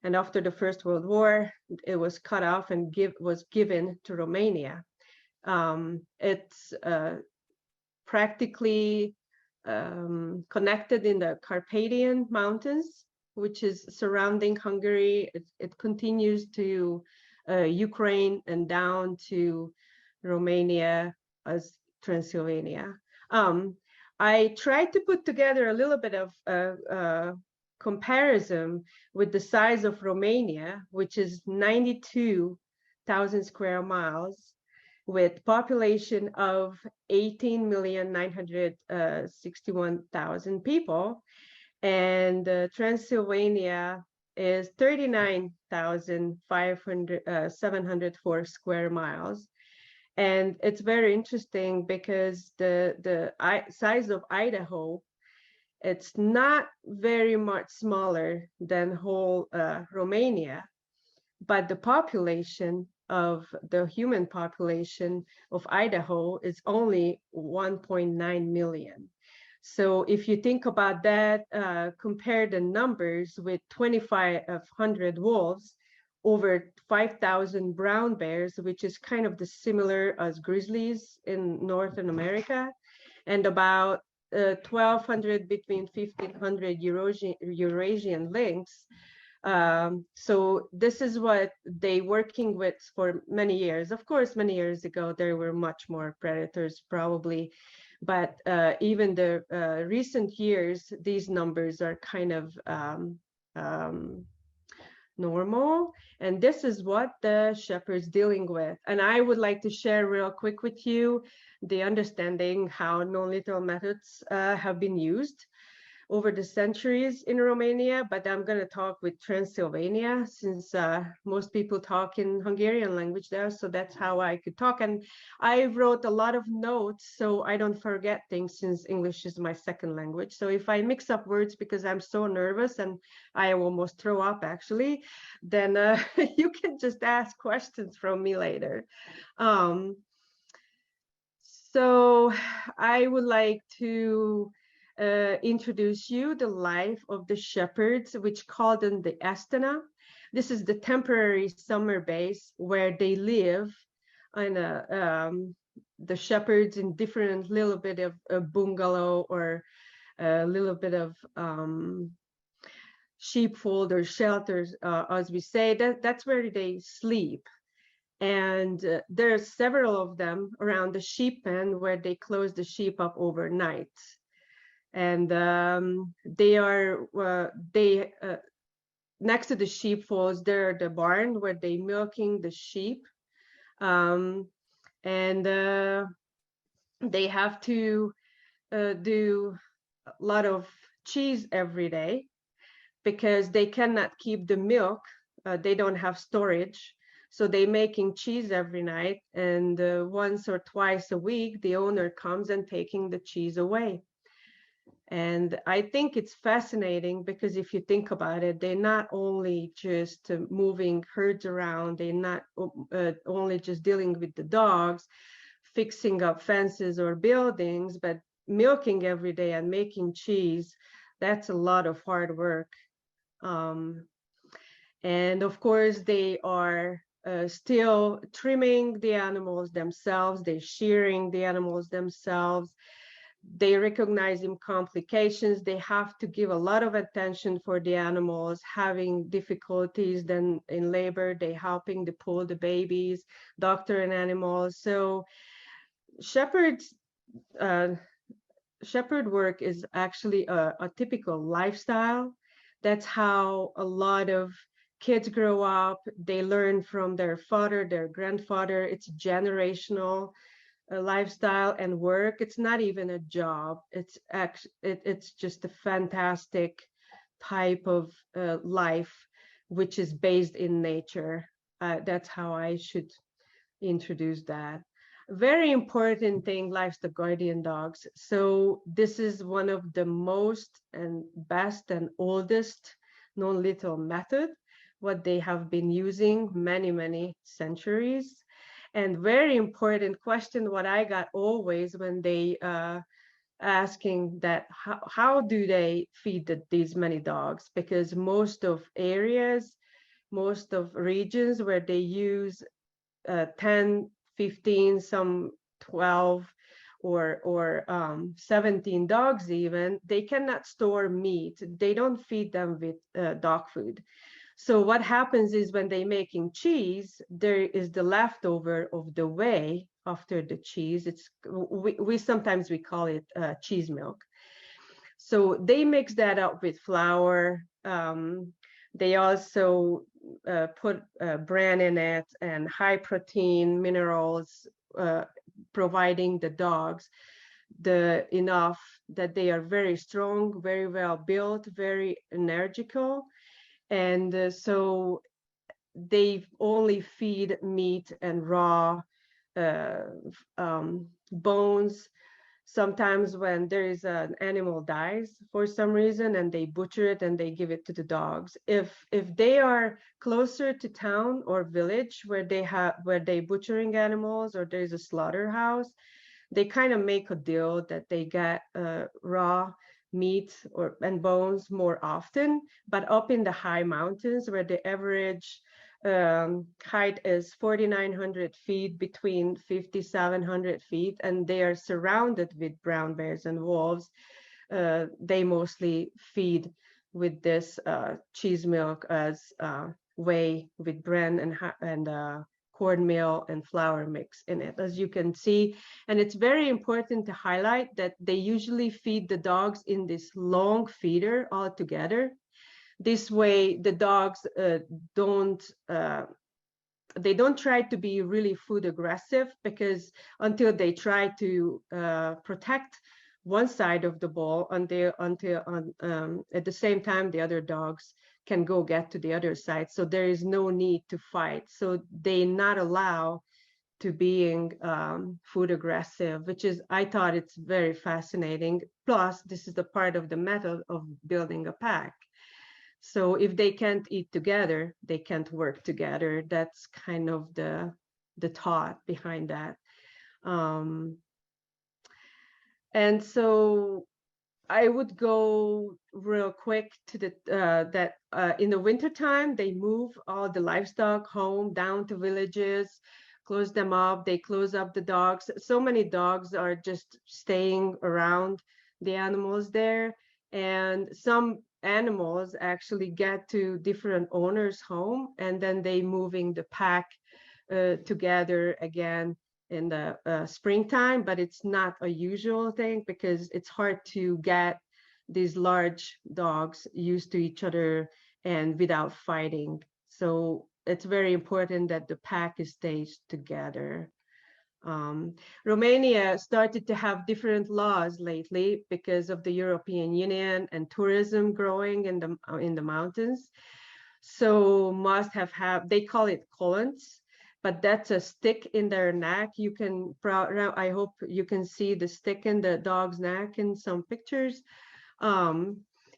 And after the First World War, it was cut off and was given to Romania. It's practically connected in the Carpathian Mountains, which is surrounding Hungary. It continues to Ukraine and down to Romania as Transylvania. I tried to put together a little bit of comparison with the size of Romania, which is 92,000 square miles, with population of 18,961,000 people, and Transylvania is 39,704 square miles. And it's very interesting because the size of Idaho, it's not very much smaller than whole Romania, but the population of the human population of Idaho is only 1.9 million. So if you think about that, compare the numbers with 2,500 wolves, over 5,000 brown bears, which is kind of the similar as grizzlies in Northern America, and about 1,200 between 1,500 Eurasian lynx. So this is what they working with for many years. Of course, many years ago, there were much more predators probably, but even the recent years, these numbers are kind of normal, and this is what the shepherd's dealing with. And I would like to share real quick with you the understanding how non-lethal methods have been used over the centuries in Romania, but I'm going to talk with Transylvania since most people talk in Hungarian language there, so that's how I could talk. And I wrote a lot of notes so I don't forget things, since English is my second language. So if I mix up words because I'm so nervous and I almost throw up actually, then you can just ask questions from me later. So I would like to introduce you the life of the shepherds, which called them the Astana. This is the temporary summer base where they live, and the shepherds in different little bit of a bungalow or a little bit of sheepfold or shelters, as we say. That's where they sleep. And there's several of them around the sheep pen where they close the sheep up overnight. And they are next to the sheepfolds, there the barn where they milking the sheep. and they have to do a lot of cheese every day because they cannot keep the milk. They don't have storage. So they making cheese every night, and once or twice a week, the owner comes and taking the cheese away. And I think it's fascinating because if you think about it, they're not only just moving herds around, they're not only just dealing with the dogs, fixing up fences or buildings, but milking every day and making cheese. That's a lot of hard work. And of course, they are still trimming the animals themselves, they're shearing the animals themselves, they recognizing complications, they have to give a lot of attention for the animals having difficulties. Then in labor, they helping to pull the babies, doctor and animals. So shepherd work is actually a typical lifestyle. That's how a lot of kids grow up. They learn from their father, their grandfather. It's generational lifestyle and work. It's not even a job. It's just a fantastic type of life, which is based in nature. That's how I should introduce that. Very important thing, livestock guardian dogs. So this is one of the most and best and oldest non-lethal method, what they have been using many centuries. And very important question, what I got always when they asking that, how do they feed these many dogs? Because most of areas, most of regions where they use 10, 15, some 12 or 17 dogs even, they cannot store meat. They don't feed them with dog food. So what happens is when they're making cheese, there is the leftover of the whey after the cheese. It's we sometimes we call it cheese milk. So they mix that up with flour. They also put bran in it and high protein minerals, providing the dogs the enough that they are very strong, very well built, very energical. And so they only feed meat and raw bones. Sometimes when there is an animal dies for some reason and they butcher it and they give it to the dogs. If they are closer to town or village where they butchering animals or there's a slaughterhouse, they kind of make a deal that they get raw meat and bones more often. But up in the high mountains where the average height is 4,900 feet, between 5,700 feet, and they are surrounded with brown bears and wolves, they mostly feed with this cheese milk as whey with bran and cornmeal and flour mix in it, as you can see. And it's very important to highlight that they usually feed the dogs in this long feeder all together. This way, the dogs they don't try to be really food aggressive, because until they try to protect one side of the bowl until at the same time the other dogs can go get to the other side. So there is no need to fight. So they not allow to being food aggressive, which is, I thought it's very fascinating. Plus, this is the part of the method of building a pack. So if they can't eat together, they can't work together. That's kind of the thought behind that. And so I would go real quick to the in the wintertime, they move all the livestock home down to villages, close them up. They close up the dogs. So many dogs are just staying around the animals there. And some animals actually get to different owners' home, and then they moving the pack together again in the springtime. But it's not a usual thing because it's hard to get these large dogs used to each other and without fighting. So it's very important that the pack stays together. Romania started to have different laws lately because of the European Union and tourism growing in the mountains. So must have they call it colons, but that's a stick in their neck. You can I hope you can see the stick in the dog's neck in some pictures,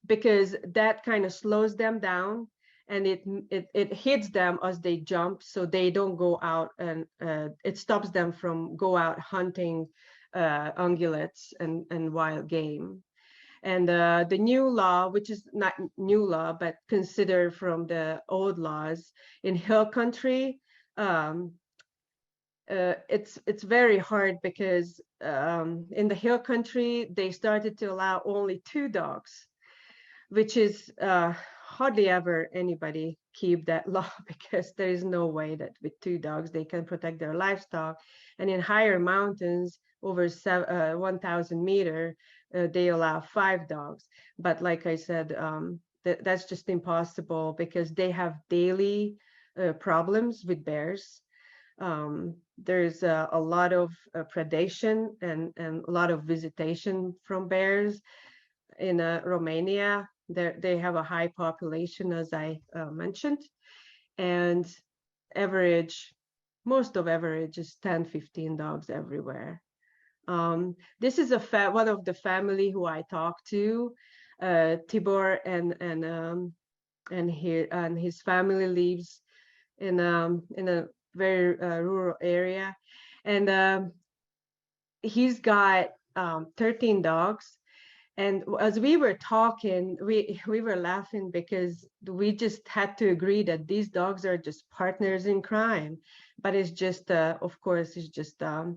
because that kind of slows them down, and it hits them as they jump, so they don't go out, and it stops them from go out hunting ungulates and wild game. And the new law, which is not new law, but considered from the old laws in hill country, it's very hard because in the hill country, they started to allow only 2 dogs, which is hardly ever anybody keep that law, because there is no way that with 2 dogs they can protect their livestock. And in higher mountains, over 1,000 meter, they allow 5 dogs. But like I said, that's just impossible because they have daily problems with bears. There's a lot of predation and a lot of visitation from bears in Romania. They have a high population, as I mentioned, and most of average is 10, 15 dogs everywhere. This is one of the family who I talked to, Tibor, and his family lives in a very rural area, and he's got 13 dogs. And as we were talking, we were laughing because we just had to agree that these dogs are just partners in crime. But it's just, of course, it's just a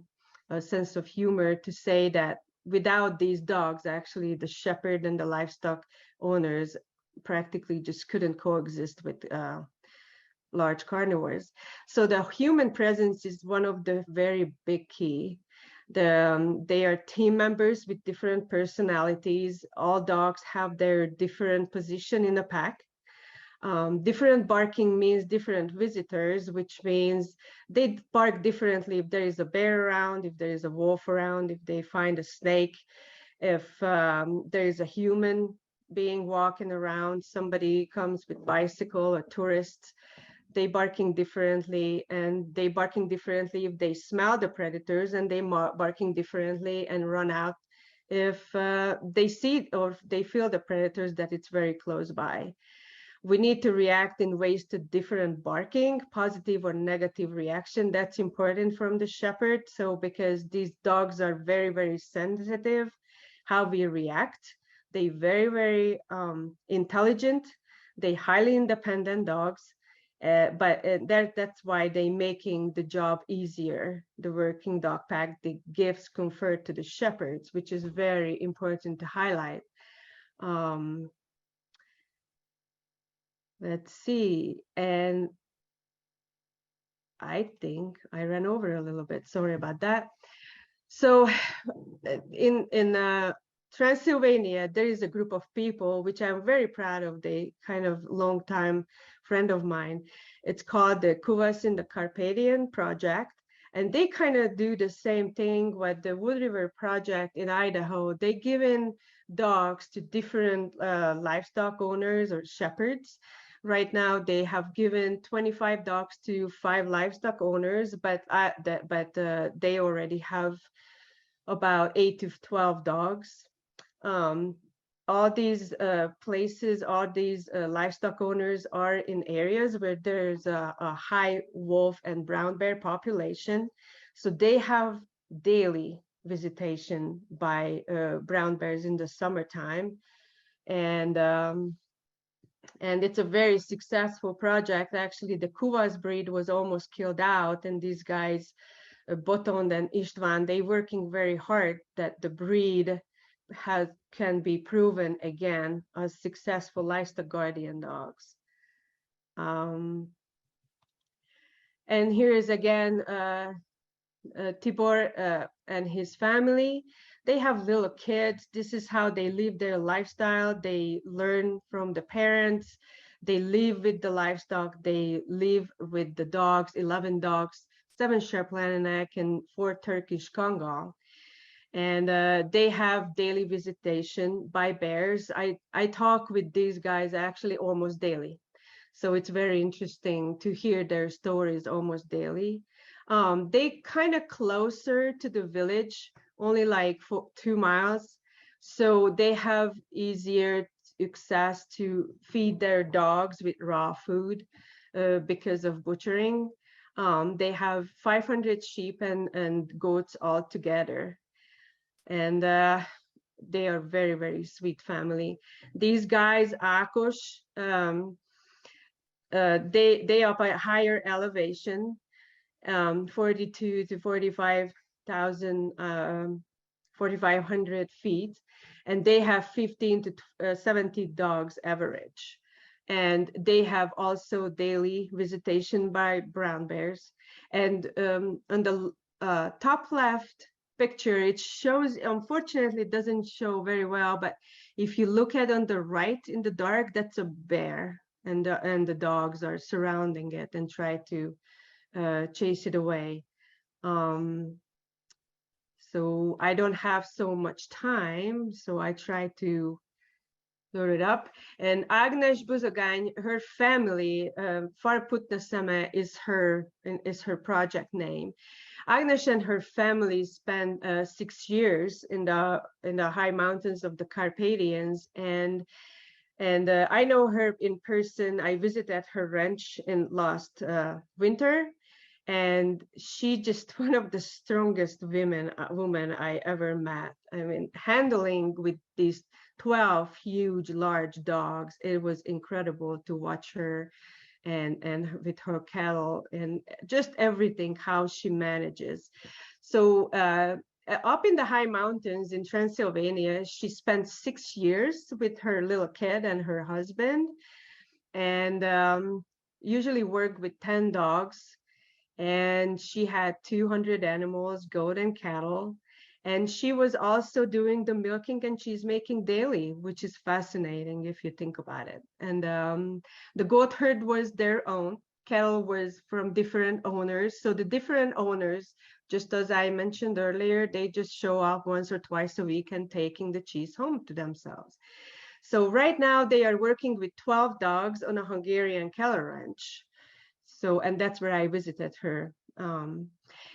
sense of humor to say that without these dogs, actually, the shepherd and the livestock owners practically just couldn't coexist with large carnivores. So the human presence is one of the very big key. They are team members with different personalities. All dogs have their different position in a pack. Different barking means different visitors, which means they bark differently if there is a bear around, if there is a wolf around, if they find a snake, if there is a human being walking around, somebody comes with bicycle, a tourist, they barking differently, and they barking differently if they smell the predators, and they barking differently and run out if they see or if they feel the predators that it's very close by. We need to react in ways to different barking, positive or negative reaction. That's important from the shepherd. So because these dogs are very, very sensitive, how we react. They very, very intelligent. They highly independent dogs. But that's why they making the job easier. The working dog pack, the gifts conferred to the shepherds, which is very important to highlight. Let's see, and I think I ran over a little bit. Sorry about that. So in Transylvania, there is a group of people which I'm very proud of. They kind of long time friend of mine. It's called the Kuvas in the Carpathian Project, and they kind of do the same thing with the Wood River Project in Idaho. They give in dogs to different livestock owners or shepherds. Right now, they have given 25 dogs to 5 livestock owners, but they already have about 8 to 12 dogs. All these places, all these livestock owners are in areas where there's a high wolf and brown bear population. So they have daily visitation by brown bears in the summertime. And it's a very successful project. Actually, the Kuvas breed was almost killed out, and these guys, Botond and István, they working very hard that the breed can be proven again as successful livestock guardian dogs. And here is again Tibor and his family. They have little kids. This is how they live their lifestyle. They learn from the parents. They live with the livestock. They live with the dogs, 11 dogs, 7 Shetland neck and 4 Turkish Congo. And they have daily visitation by bears. I talk with these guys actually almost daily. So it's very interesting to hear their stories almost daily. They kind of closer to the village, only like 2 miles. So they have easier access to feed their dogs with raw food because of butchering. They have 500 sheep and goats all together. And they are very, very sweet family. These guys, Akos, they are by higher elevation, 42 to 45,000, 4,500 feet, and they have 15 to 70 dogs average. And they have also daily visitation by brown bears. And on the top left picture, it shows, unfortunately, it doesn't show very well, but if you look at on the right in the dark, that's a bear, and the dogs are surrounding it and try to chase it away. So I don't have so much time, so I try to load it up. And Agnes Buzogány, her family, Farputna Szeme is her project name. Agnes and her family spent 6 years in the high mountains of the Carpathians, and I know her in person. I visited her ranch in last winter, and she just one of the strongest women I ever met. I mean, handling with these 12 huge, large dogs, it was incredible to watch her, and with her cattle and just everything, how she manages. So up in the high mountains in Transylvania, she spent 6 years with her little kid and her husband, and usually worked with 10 dogs. And she had 200 animals, goat and cattle. And she was also doing the milking and cheese making daily, which is fascinating if you think about it. And the goat herd was their own. Cattle was from different owners. So the different owners, just as I mentioned earlier, they just show up once or twice a week and taking the cheese home to themselves. So right now they are working with 12 dogs on a Hungarian cattle ranch. So, and that's where I visited her.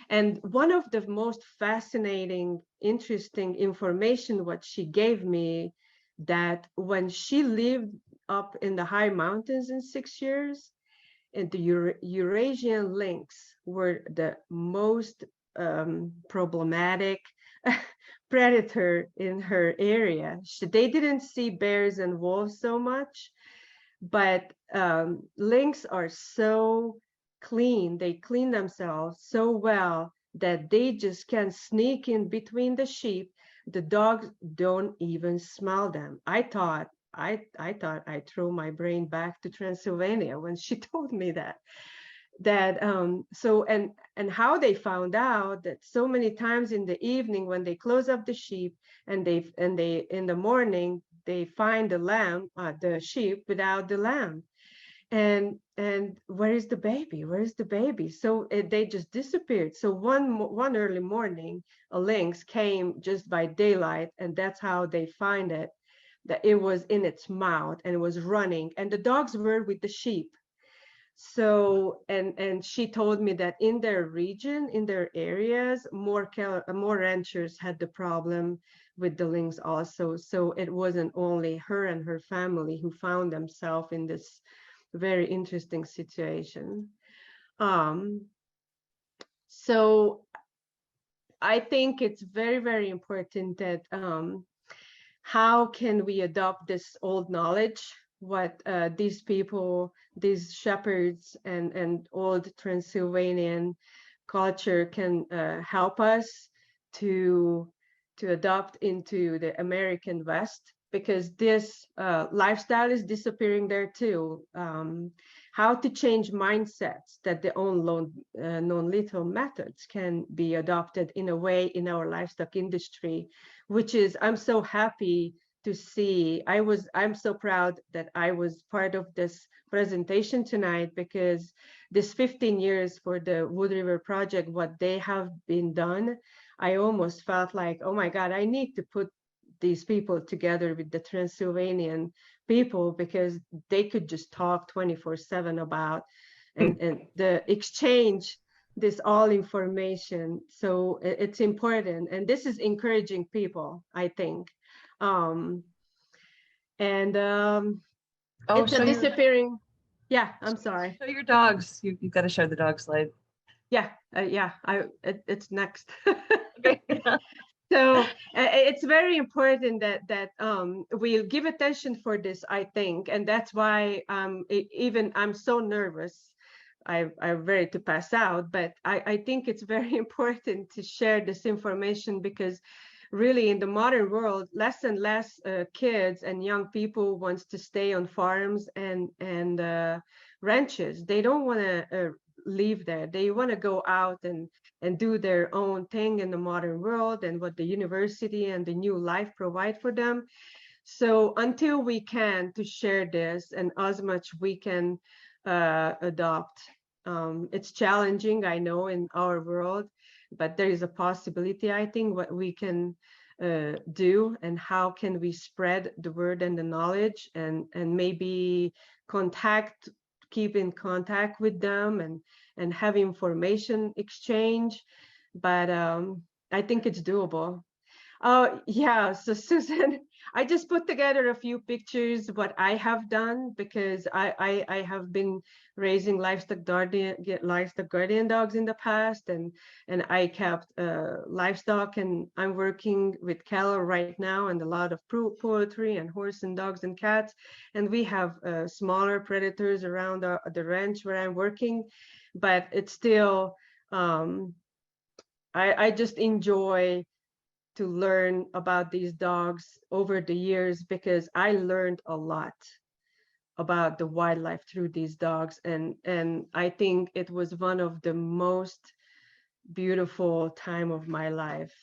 And one of the most fascinating, interesting information what she gave me, that when she lived up in the high mountains in 6 years, and the Eurasian lynx were the most problematic predator in her area. They didn't see bears and wolves so much, but lynx are so clean, they clean themselves so well that they just can sneak in between the sheep. The dogs don't even smell them. I thought I threw my brain back to Transylvania when she told me that. So and how they found out that so many times in the evening when they close up the sheep and they in the morning they find the sheep without the lamb, and where is the baby? Where is the baby? So they just disappeared. So one early morning, a lynx came just by daylight, and that's how they find it, that it was in its mouth and it was running, and the dogs were with the sheep. So and she told me that in their region, in their areas, more ranchers had the problem with the lynx also. So it wasn't only her and her family who found themselves in this very interesting situation. So I think it's very, very important that how can we adopt this old knowledge, what these people, these shepherds and old Transylvanian culture can help us to adopt into the American West, because this lifestyle is disappearing there too. How to change mindsets that the own non-lethal methods can be adopted in a way in our livestock industry, which is, I'm so happy to see. I'm so proud that I was part of this presentation tonight, because this 15 years for the Wood River Project, what they have been done, I almost felt like, oh my God, I need to put these people together with the Transylvanian people, because they could just talk 24/7 about and the exchange this all information. So it's important, and this is encouraging people, I think. It's a disappearing. Yeah, I'm sorry. Show your dogs. You've got to show the dog slide. Yeah, it's next. Okay. So it's very important that we'll give attention for this, I think, and that's why even I'm so nervous. I'm ready to pass out, but I think it's very important to share this information, because really in the modern world, less and less kids and young people wants to stay on farms and ranches. They don't want to live there. They want to go out and do their own thing in the modern world, and what the university and the new life provide for them. So until we can to share this, and as much we can adopt, it's challenging, I know, in our world, but there is a possibility, I think, what we can do, and how can we spread the word and the knowledge, and maybe keep in contact with them, and have information exchange. But I think it's doable. Oh yeah, so Susan, I just put together a few pictures what I have done, because I have been raising livestock guardian dogs in the past, and I kept livestock, and I'm working with cattle right now, and a lot of poultry and horse and dogs and cats, and we have smaller predators around the ranch where I'm working, but it's still I just enjoy to learn about these dogs over the years, because I learned a lot about the wildlife through these dogs, and I think it was one of the most beautiful time of my life.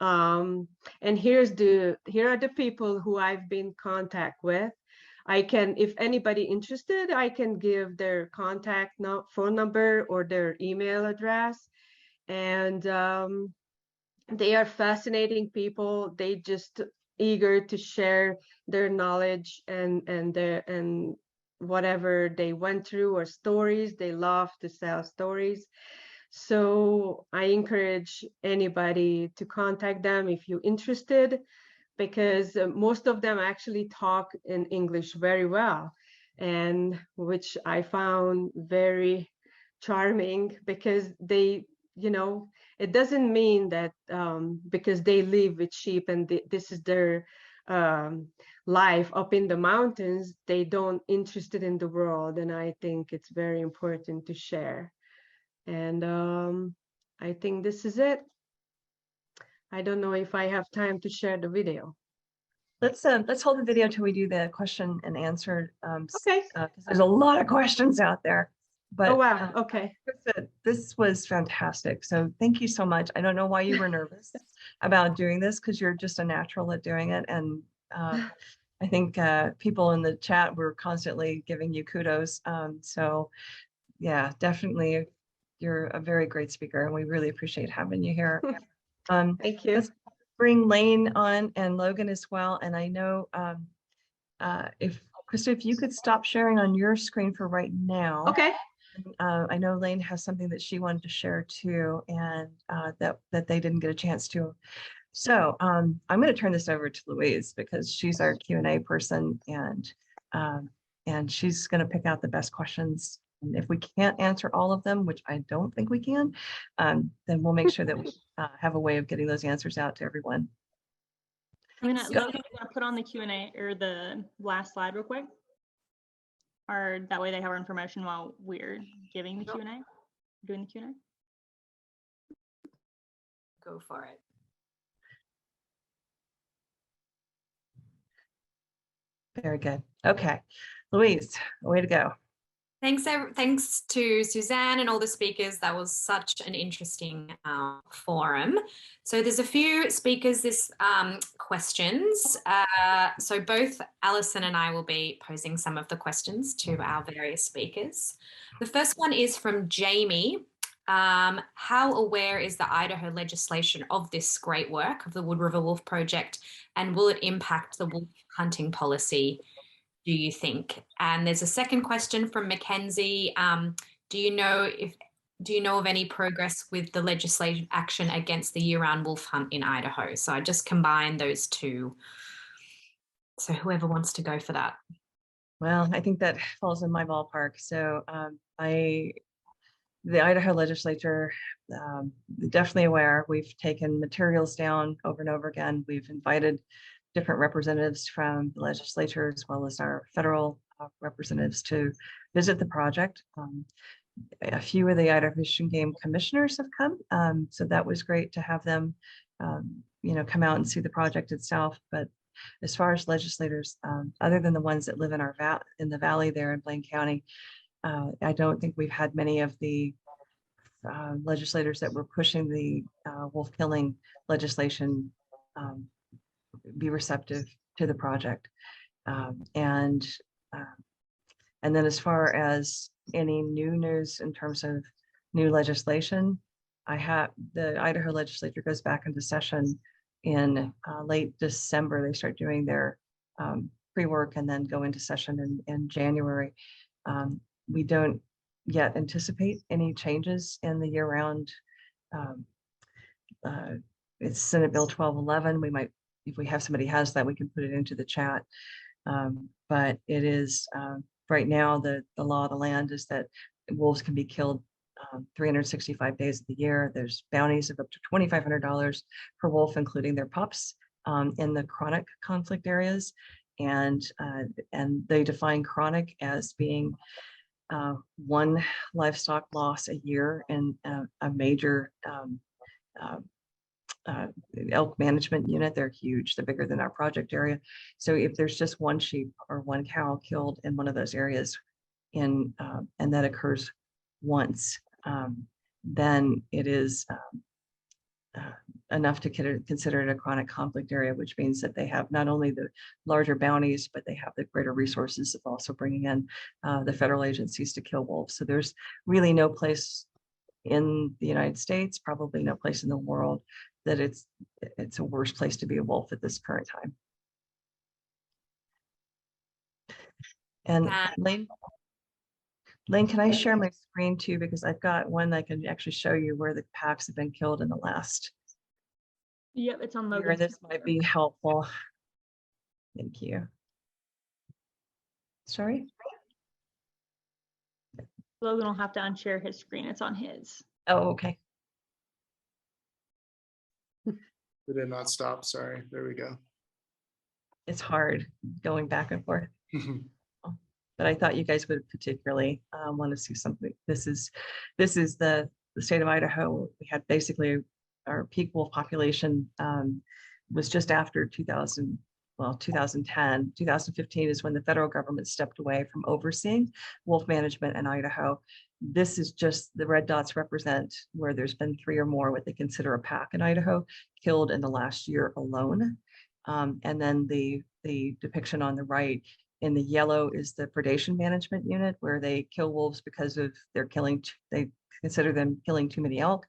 And here are the people who I've been in contact with. I can, if anybody interested, I can give their contact phone number or their email address, and they are fascinating people. They just eager to share their knowledge and whatever they went through, or stories. They love to tell stories. So I encourage anybody to contact them if you're interested, because most of them actually talk in English very well, and which I found very charming, because they, it doesn't mean that because they live with sheep and this is their life up in the mountains, they don't interested in the world. And I think it's very important to share. And I think this is it. I don't know if I have time to share the video. Let's hold the video till we do the question and answer. Okay. Because there's a lot of questions out there. But, oh wow, okay. This was fantastic. So thank you so much. I don't know why you were nervous about doing this, because you're just a natural at doing it. And I think people in the chat were constantly giving you kudos. So yeah, definitely, you're a very great speaker, and we really appreciate having you here. Thank you. Let's bring Lane on and Logan as well. And I know if Krista, if you could stop sharing on your screen for right now. Okay. I know Lane has something that she wanted to share too, and that they didn't get a chance to. So I'm going to turn this over to Louise, because she's our Q&A person, and she's going to pick out the best questions. And if we can't answer all of them, which I don't think we can, then we'll make sure that we have a way of getting those answers out to everyone. Logan, you want to put on the Q&A or the last slide real quick? Or that way they have our information while we're giving the Q&A, doing the Q&A? Go for it. Very good. Okay, Louise, way to go. Thanks to Suzanne and all the speakers. That was such an interesting forum. So there's a few speakers this questions. So both Alison and I will be posing some of the questions to our various speakers. The first one is from Jamie. How aware is the Idaho legislation of this great work of the Wood River Wolf Project, and will it impact the wolf hunting policy, do you think? And there's a second question from Mackenzie. Do you know of any progress with the legislative action against the year-round wolf hunt in Idaho? So I just combined those two. So whoever wants to go for that. Well, I think that falls in my ballpark. So the Idaho legislature, definitely aware. We've taken materials down over and over again. We've invited different representatives from the legislature as well as our federal representatives to visit the project. A few of the Idaho Fish and Game commissioners have come, so that was great to have them, come out and see the project itself. But as far as legislators, other than the ones that live in in the valley there in Blaine County, I don't think we've had many of the legislators that were pushing the wolf killing legislation be receptive to the project. And then as far as any new news in terms of new legislation, the Idaho legislature goes back into session in late December. They start doing their pre-work and then go into session in January. We don't yet anticipate any changes in the year-round. It's Senate Bill 1211. We might, if we have somebody has that, we can put it into the chat. But it is right now the law of the land is that wolves can be killed 365 days of the year. There's bounties of up to $2,500 per wolf, including their pups, in the chronic conflict areas, and they define chronic as being one livestock loss a year in a major elk management unit. They're huge. They're bigger than our project area. So if there's just one sheep or one cow killed in one of those areas, and that occurs once, then it is enough to consider it a chronic conflict area, which means that they have not only the larger bounties, but they have the greater resources of also bringing in the federal agencies to kill wolves. So there's really no place in the United States, probably no place in the world, that it's a worse place to be a wolf at this current time. And Lane, can I share my screen too? Because I've got one that can actually show you where the packs have been killed in the last Yep, it's on year. Logan. This might be helpful. Thank you. Sorry? Logan will have to unshare his screen. It's on his. Oh, okay. It did not stop. Sorry. There we go. It's hard going back and forth. But I thought you guys would particularly want to see something. This is the state of Idaho. We had basically our peak wolf population was just after 2010. 2015 is when the federal government stepped away from overseeing wolf management in Idaho. This is just the red dots represent where there's been 3 or more what they consider a pack in Idaho killed in the last year alone. And then the depiction on the right in the yellow is the predation management unit, where they kill wolves because of they consider them killing too many elk.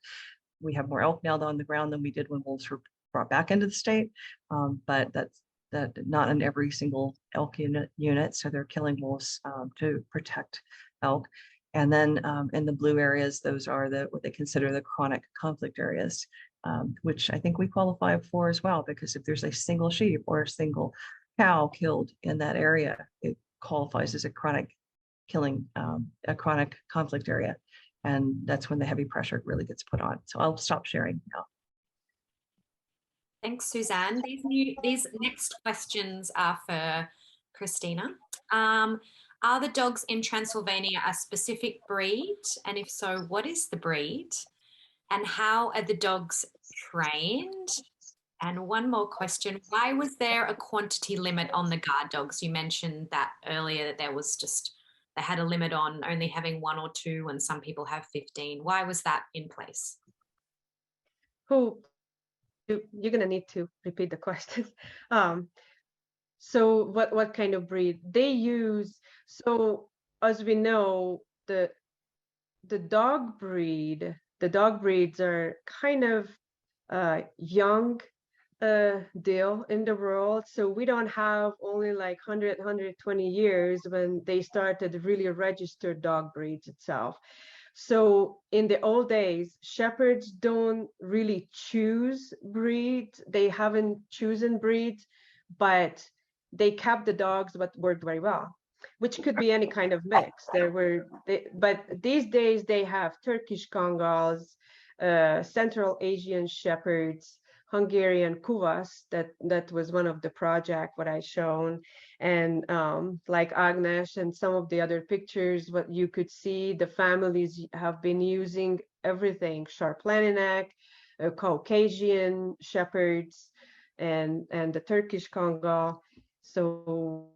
We have more elk now on the ground than we did when wolves were brought back into the state, but that's not in every single elk unit. So they're killing wolves to protect elk. And then in the blue areas, those are what they consider the chronic conflict areas, which I think we qualify for as well, because if there's a single sheep or a single cow killed in that area, it qualifies as a chronic killing, a chronic conflict area. And that's when the heavy pressure really gets put on. So I'll stop sharing now. Thanks, Suzanne. These next questions are for Krisztina. Are the dogs in Transylvania a specific breed? And if so, what is the breed? And how are the dogs trained? And one more question, why was there a quantity limit on the guard dogs? You mentioned that earlier, that there was just they had a limit on only having 1 or 2 and some people have 15. Why was that in place? Who, you're gonna need to repeat the questions. So what kind of breed they use? So as we know, the dog breeds are kind of young deal in the world. So we don't have only like 100, 120 years when they started really register dog breeds itself. So in the old days, shepherds don't really choose breeds. They haven't chosen breeds, but they kept the dogs that worked very well, which could be any kind of mix. But these days they have Turkish Kangals, Central Asian shepherds, Hungarian Kuvas. That was one of the project what I shown, and like Agnes and some of the other pictures, what you could see, the families have been using everything: Sharplaninek, Caucasian shepherds, and the Turkish Kangal. So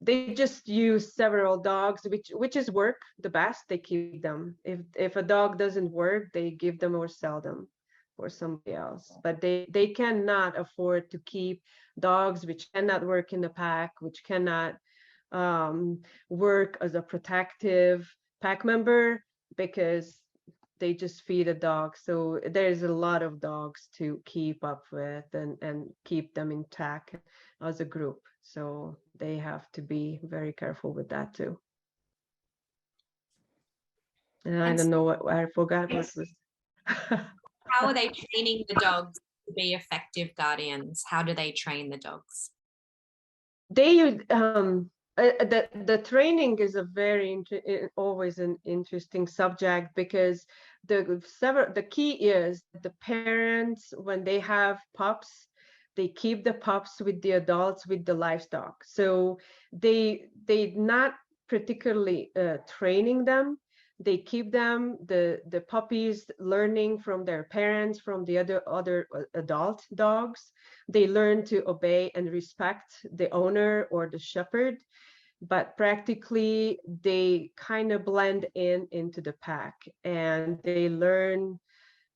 they just use several dogs, which is work the best. They keep them. If a dog doesn't work, they give them or sell them for somebody else. But they cannot afford to keep dogs which cannot work in the pack, which cannot work as a protective pack member, because they just feed a dog. So there's a lot of dogs to keep up with and keep them intact as a group. So they have to be very careful with that too. And I don't know what I forgot what was. How are they training the dogs to be effective guardians? How do they train the dogs? They the training is a very always an interesting subject, because the key is the parents, when they have pups, they keep the pups with the adults, with the livestock. So they not particularly training them. They keep them, the puppies, learning from their parents, from the other adult dogs. They learn to obey and respect the owner or the shepherd, but practically they kind of blend into the pack, and they learn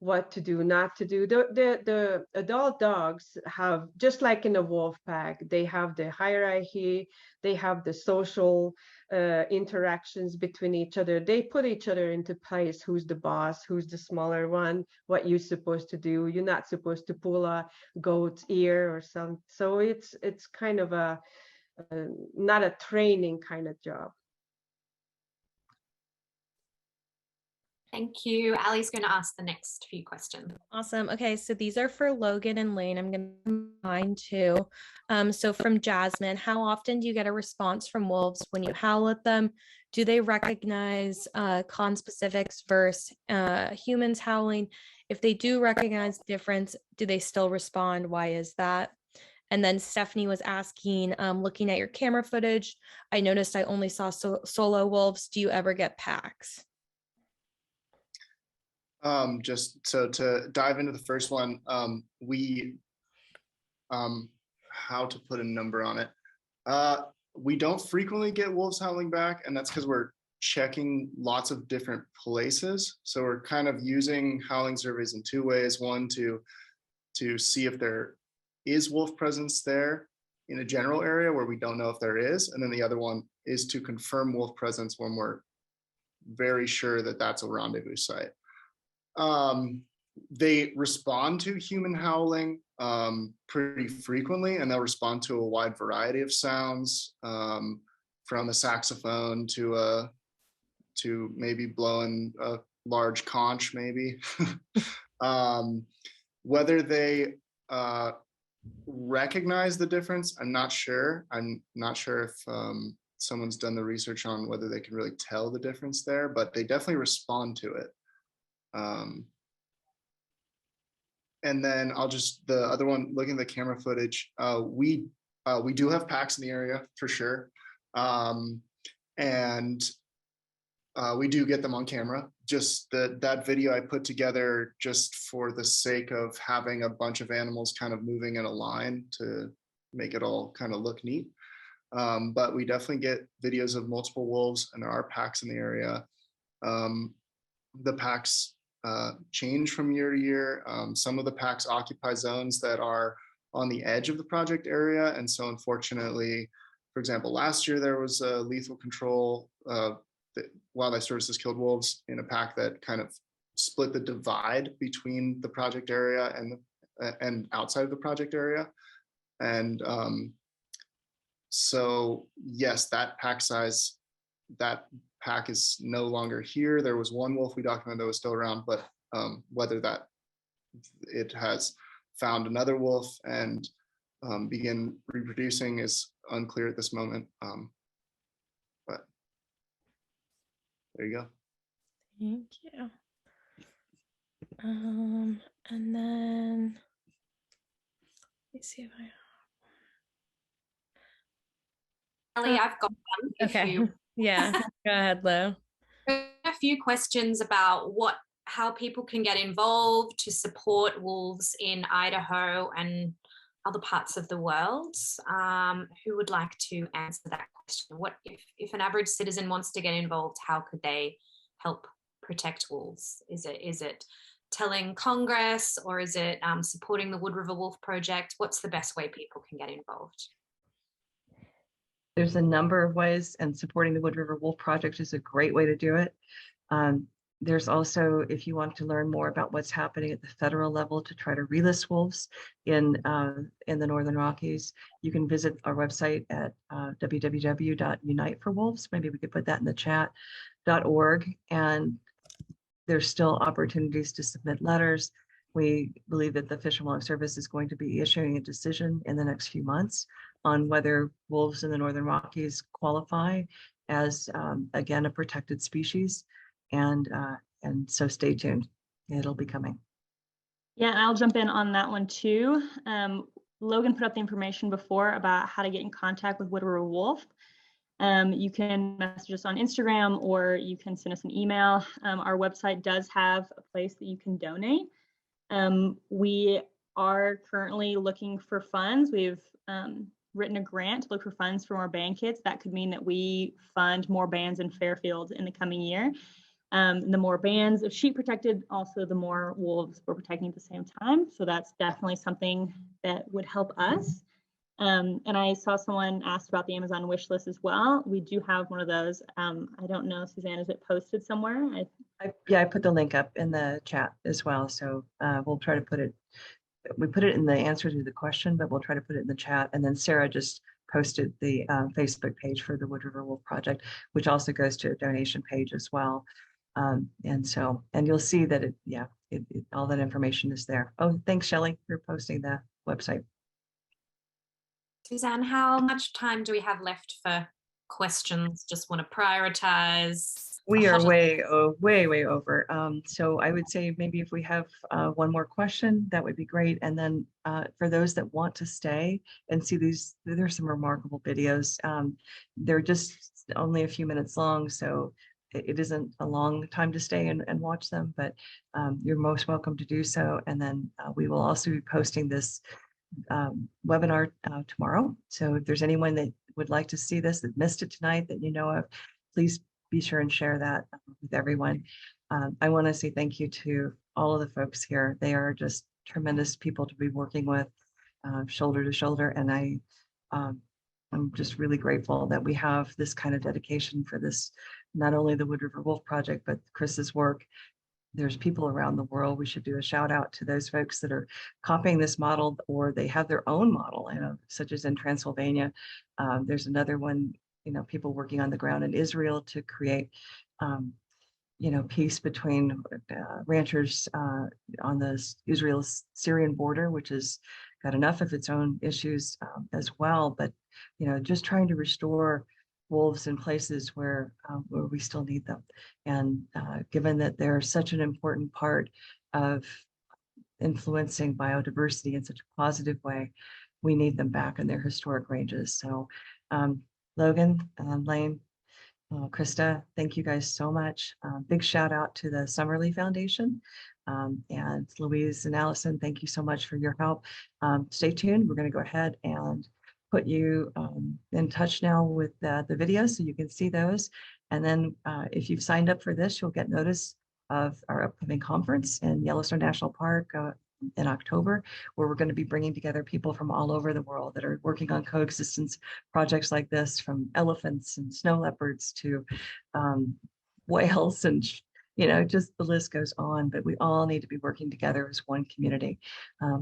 what to do, not to do. The adult dogs have, just like in a wolf pack, they have the hierarchy, they have the social interactions between each other. They put each other into place: who's the boss, who's the smaller one, what you're supposed to do. You're not supposed to pull a goat's ear or something. So it's kind of a not a training kind of job. Thank you. Ali's going to ask the next few questions. Awesome. Okay, so these are for Logan and Lane. I'm going to mine too. So from Jasmine, how often do you get a response from wolves when you howl at them? Do they recognize conspecifics versus humans howling? If they do recognize the difference, do they still respond? Why is that? And then Stephanie was asking, looking at your camera footage, I noticed I only saw solo wolves. Do you ever get packs? Just so to dive into the first one, how to put a number on it. We don't frequently get wolves howling back, and that's because we're checking lots of different places. So we're kind of using howling surveys in two ways. One, to see if there is wolf presence there in a general area where we don't know if there is. And then the other one is to confirm wolf presence when we're very sure that that's a rendezvous site. They respond to human howling pretty frequently, and they'll respond to a wide variety of sounds, from a saxophone to maybe blowing a large conch, maybe. Whether they recognize the difference, I'm not sure. I'm not sure if someone's done the research on whether they can really tell the difference there, but they definitely respond to it. And then the other one, looking at the camera footage, we do have packs in the area for sure. And we do get them on camera. Just that video I put together just for the sake of having a bunch of animals kind of moving in a line to make it all kind of look neat. but we definitely get videos of multiple wolves, and there are packs in the area. The packs change from year to year. Some of the packs occupy zones that are on the edge of the project area, and so unfortunately, for example, last year there was a lethal control. Wildlife Services killed wolves in a pack that kind of split the divide between the project area and outside of the project area. And so yes, that pack size, that pack is no longer here. There was one wolf we documented that was still around, but whether that it has found another wolf and begin reproducing is unclear at this moment. But there you go. Thank you. And then let me see if I Ellie, I've got one. okay. Yeah, go ahead, Lou. A few questions about how people can get involved to support wolves in Idaho and other parts of the world. Who would like to answer that question? What if an average citizen wants to get involved, how could they help protect wolves? Is it telling Congress, or is it supporting the Wood River Wolf Project? What's the best way people can get involved? There's a number of ways, and supporting the Wood River Wolf Project is a great way to do it. There's also, if you want to learn more about what's happening at the federal level to try to relist wolves in the Northern Rockies, you can visit our website at www.uniteforwolves. Maybe we could put that in the chat.org. And there's still opportunities to submit letters. We believe that the Fish and Wildlife Service is going to be issuing a decision in the next few months on whether wolves in the Northern Rockies qualify as, again, a protected species. And so stay tuned. It'll be coming. Yeah, and I'll jump in on that one too. Logan put up the information before about how to get in contact with Wood River Wolf. You can message us on Instagram, or you can send us an email. Our website does have a place that you can donate. We are currently looking for funds. We've written a grant to look for funds for more band kits. That could mean that we fund more bands in Fairfield in the coming year. The more bands of sheep protected, also the more wolves we're protecting at the same time. So that's definitely something that would help us. And I saw someone asked about the Amazon wish list as well. We do have one of those. I don't know, Suzanne, is it posted somewhere? I put the link up in the chat as well. So we'll try to put it, we put it in the answer to the question, but we'll try to put it in the chat. And then Sarah just posted the Facebook page for the Wood River Wolf Project, which also goes to a donation page as well. And you'll see that all that information is there. Oh, thanks, Shelley, for posting the website. Suzanne, how much time do we have left for questions? Just want to prioritize. We are way over. So I would say maybe if we have one more question, that would be great. And then for those that want to stay and see these, there's some remarkable videos. They're just only a few minutes long, so it isn't a long time to stay and watch them, but you're most welcome to do so. And then we will also be posting this webinar tomorrow. So if there's anyone that would like to see this, that missed it tonight, that you know of, please be sure and share that with everyone. I want to say thank you to all of the folks here. They are just tremendous people to be working with, shoulder to shoulder. And I'm just really grateful that we have this kind of dedication for this, not only the Wood River Wolf Project, but Chris's work. There's people around the world. We should do a shout out to those folks that are copying this model, or they have their own model, such as in Transylvania. There's another one, people working on the ground in Israel to create, peace between ranchers on the Israel-Syrian border, which has got enough of its own issues as well. But, just trying to restore wolves in places where we still need them. And given that they're such an important part of influencing biodiversity in such a positive way, we need them back in their historic ranges. So Logan, Lane, Krista, thank you guys so much. Big shout out to the Summerlee Foundation. And Louise and Allison, thank you so much for your help. Stay tuned. We're going to go ahead and put you in touch now with the videos so you can see those. And then if you've signed up for this, you'll get notice of our upcoming conference in Yellowstone National Park in October, where we're going to be bringing together people from all over the world that are working on coexistence projects like this, from elephants and snow leopards to whales and just the list goes on, but we all need to be working together as one community.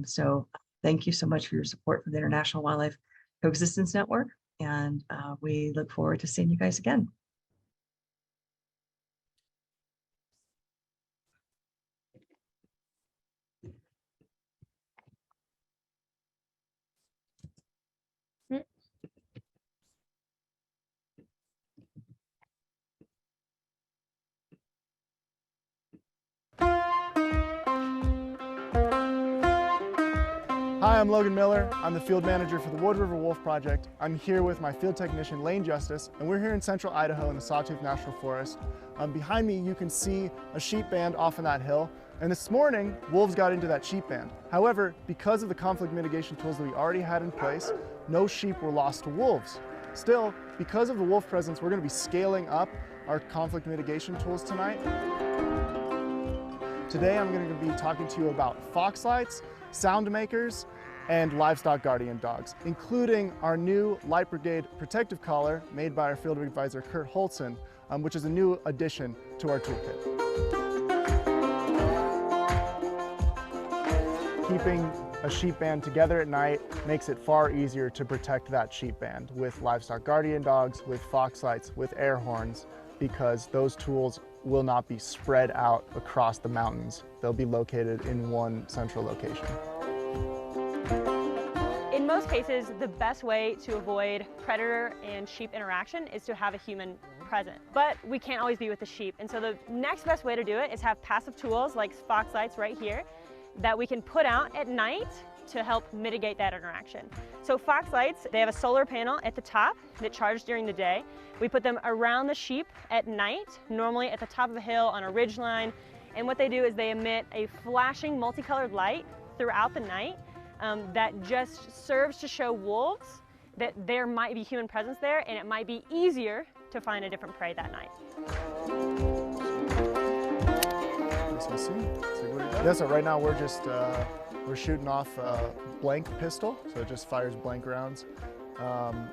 So thank you so much for your support for the International Wildlife Coexistence Network, and we look forward to seeing you guys again. Hi, I'm Logan Miller. I'm the field manager for the Wood River Wolf Project. I'm here with my field technician, Lane Justus, and we're here in central Idaho in the Sawtooth National Forest. Behind me, you can see a sheep band off on that hill. And this morning, wolves got into that sheep band. However, because of the conflict mitigation tools that we already had in place, no sheep were lost to wolves. Still, because of the wolf presence, we're going to be scaling up our conflict mitigation tools tonight. Today, I'm going to be talking to you about fox lights, sound makers, and livestock guardian dogs, including our new Light Brigade protective collar made by our field advisor, Kurt Holtzen, which is a new addition to our toolkit. Keeping a sheep band together at night makes it far easier to protect that sheep band with livestock guardian dogs, with fox lights, with air horns, because those tools will not be spread out across the mountains. They'll be located in one central location. In most cases, the best way to avoid predator and sheep interaction is to have a human present. But we can't always be with the sheep. And so the next best way to do it is have passive tools like fox lights right here that we can put out at night to help mitigate that interaction. So fox lights, they have a solar panel at the top that charges during the day. We put them around the sheep at night, normally at the top of a hill on a ridge line. And what they do is they emit a flashing multicolored light throughout the night that just serves to show wolves that there might be human presence there, and it might be easier to find a different prey that night. Yeah, so right now we're just we're shooting off a blank pistol, so it just fires blank rounds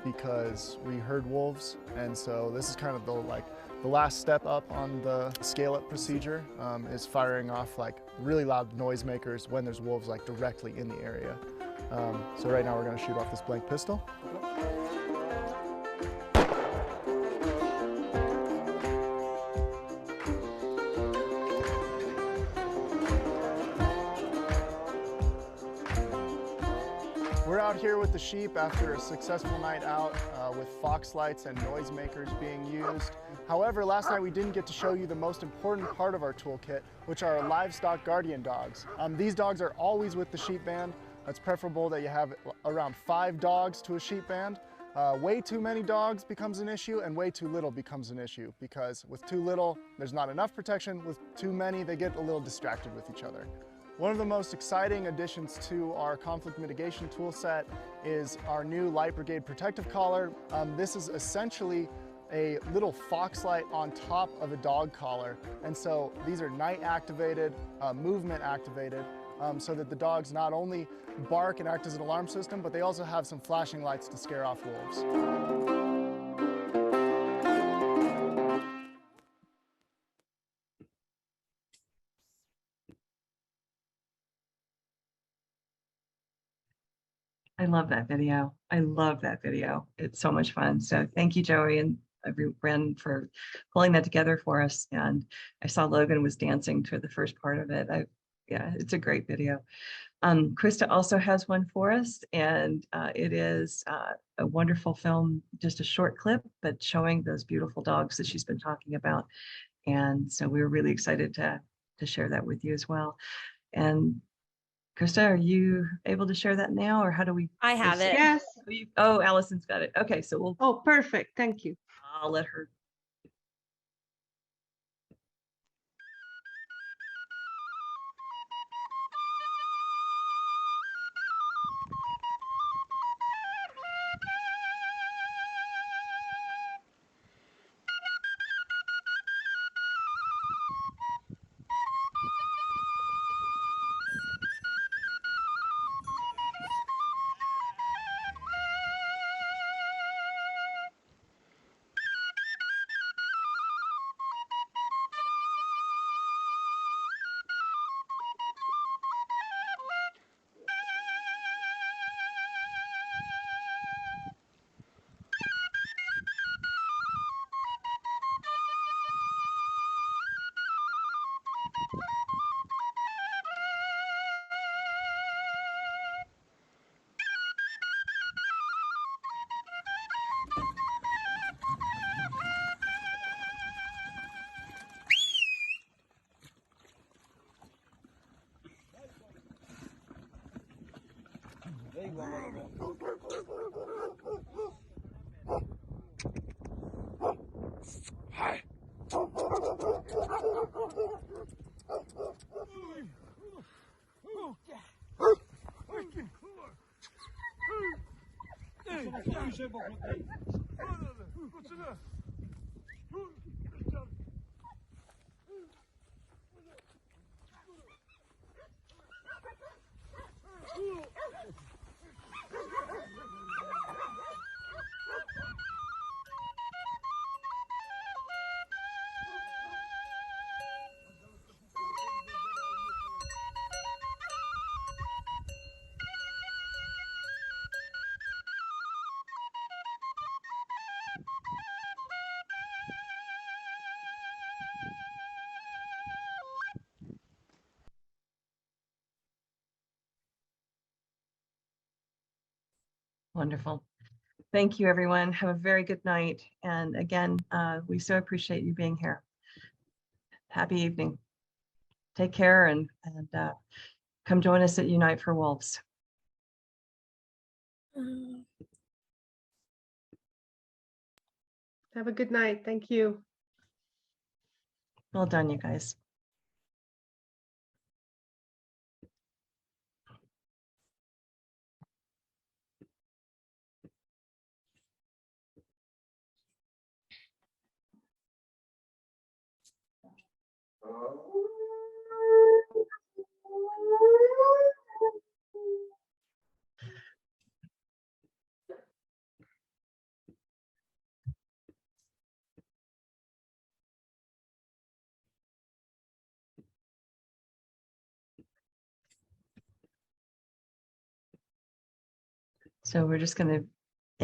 because we heard wolves, and so this is kind of the last step up on the scale-up procedure is firing off like really loud noisemakers when there's wolves like directly in the area. So right now we're going to shoot off this blank pistol. We're out here with the sheep after a successful night out with fox lights and noisemakers being used. However, last night we didn't get to show you the most important part of our toolkit, which are our livestock guardian dogs. These dogs are always with the sheep band. It's preferable that you have around 5 dogs to a sheep band. Way too many dogs becomes an issue, and way too little becomes an issue, because with too little, there's not enough protection. With too many, they get a little distracted with each other. One of the most exciting additions to our conflict mitigation tool set is our new Light Brigade protective collar. This is essentially a little fox light on top of a dog collar. And so these are night activated, movement activated, so that the dogs not only bark and act as an alarm system, but they also have some flashing lights to scare off wolves. I love that video. I love that video. It's so much fun. So thank you, Joey and everyone, for pulling that together for us. And I saw Logan was dancing to the first part of it. Yeah, it's a great video. Krista also has one for us, and it is a wonderful film, just a short clip, but showing those beautiful dogs that she's been talking about. And so we were really excited to share that with you as well. And Krista, are you able to share that now, or how do we? I have it. Yes. Oh, Allison's got it. Okay, so we'll. Oh, perfect. Thank you. I'll let her. Hi. Wonderful. Thank you, everyone. Have a very good night. And again, we so appreciate you being here. Happy evening. Take care and come join us at Unite for Wolves. Have a good night. Thank you. Well done, you guys. So we're just going to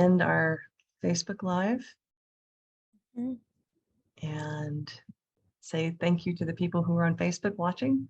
end our Facebook Live and say thank you to the people who are on Facebook watching.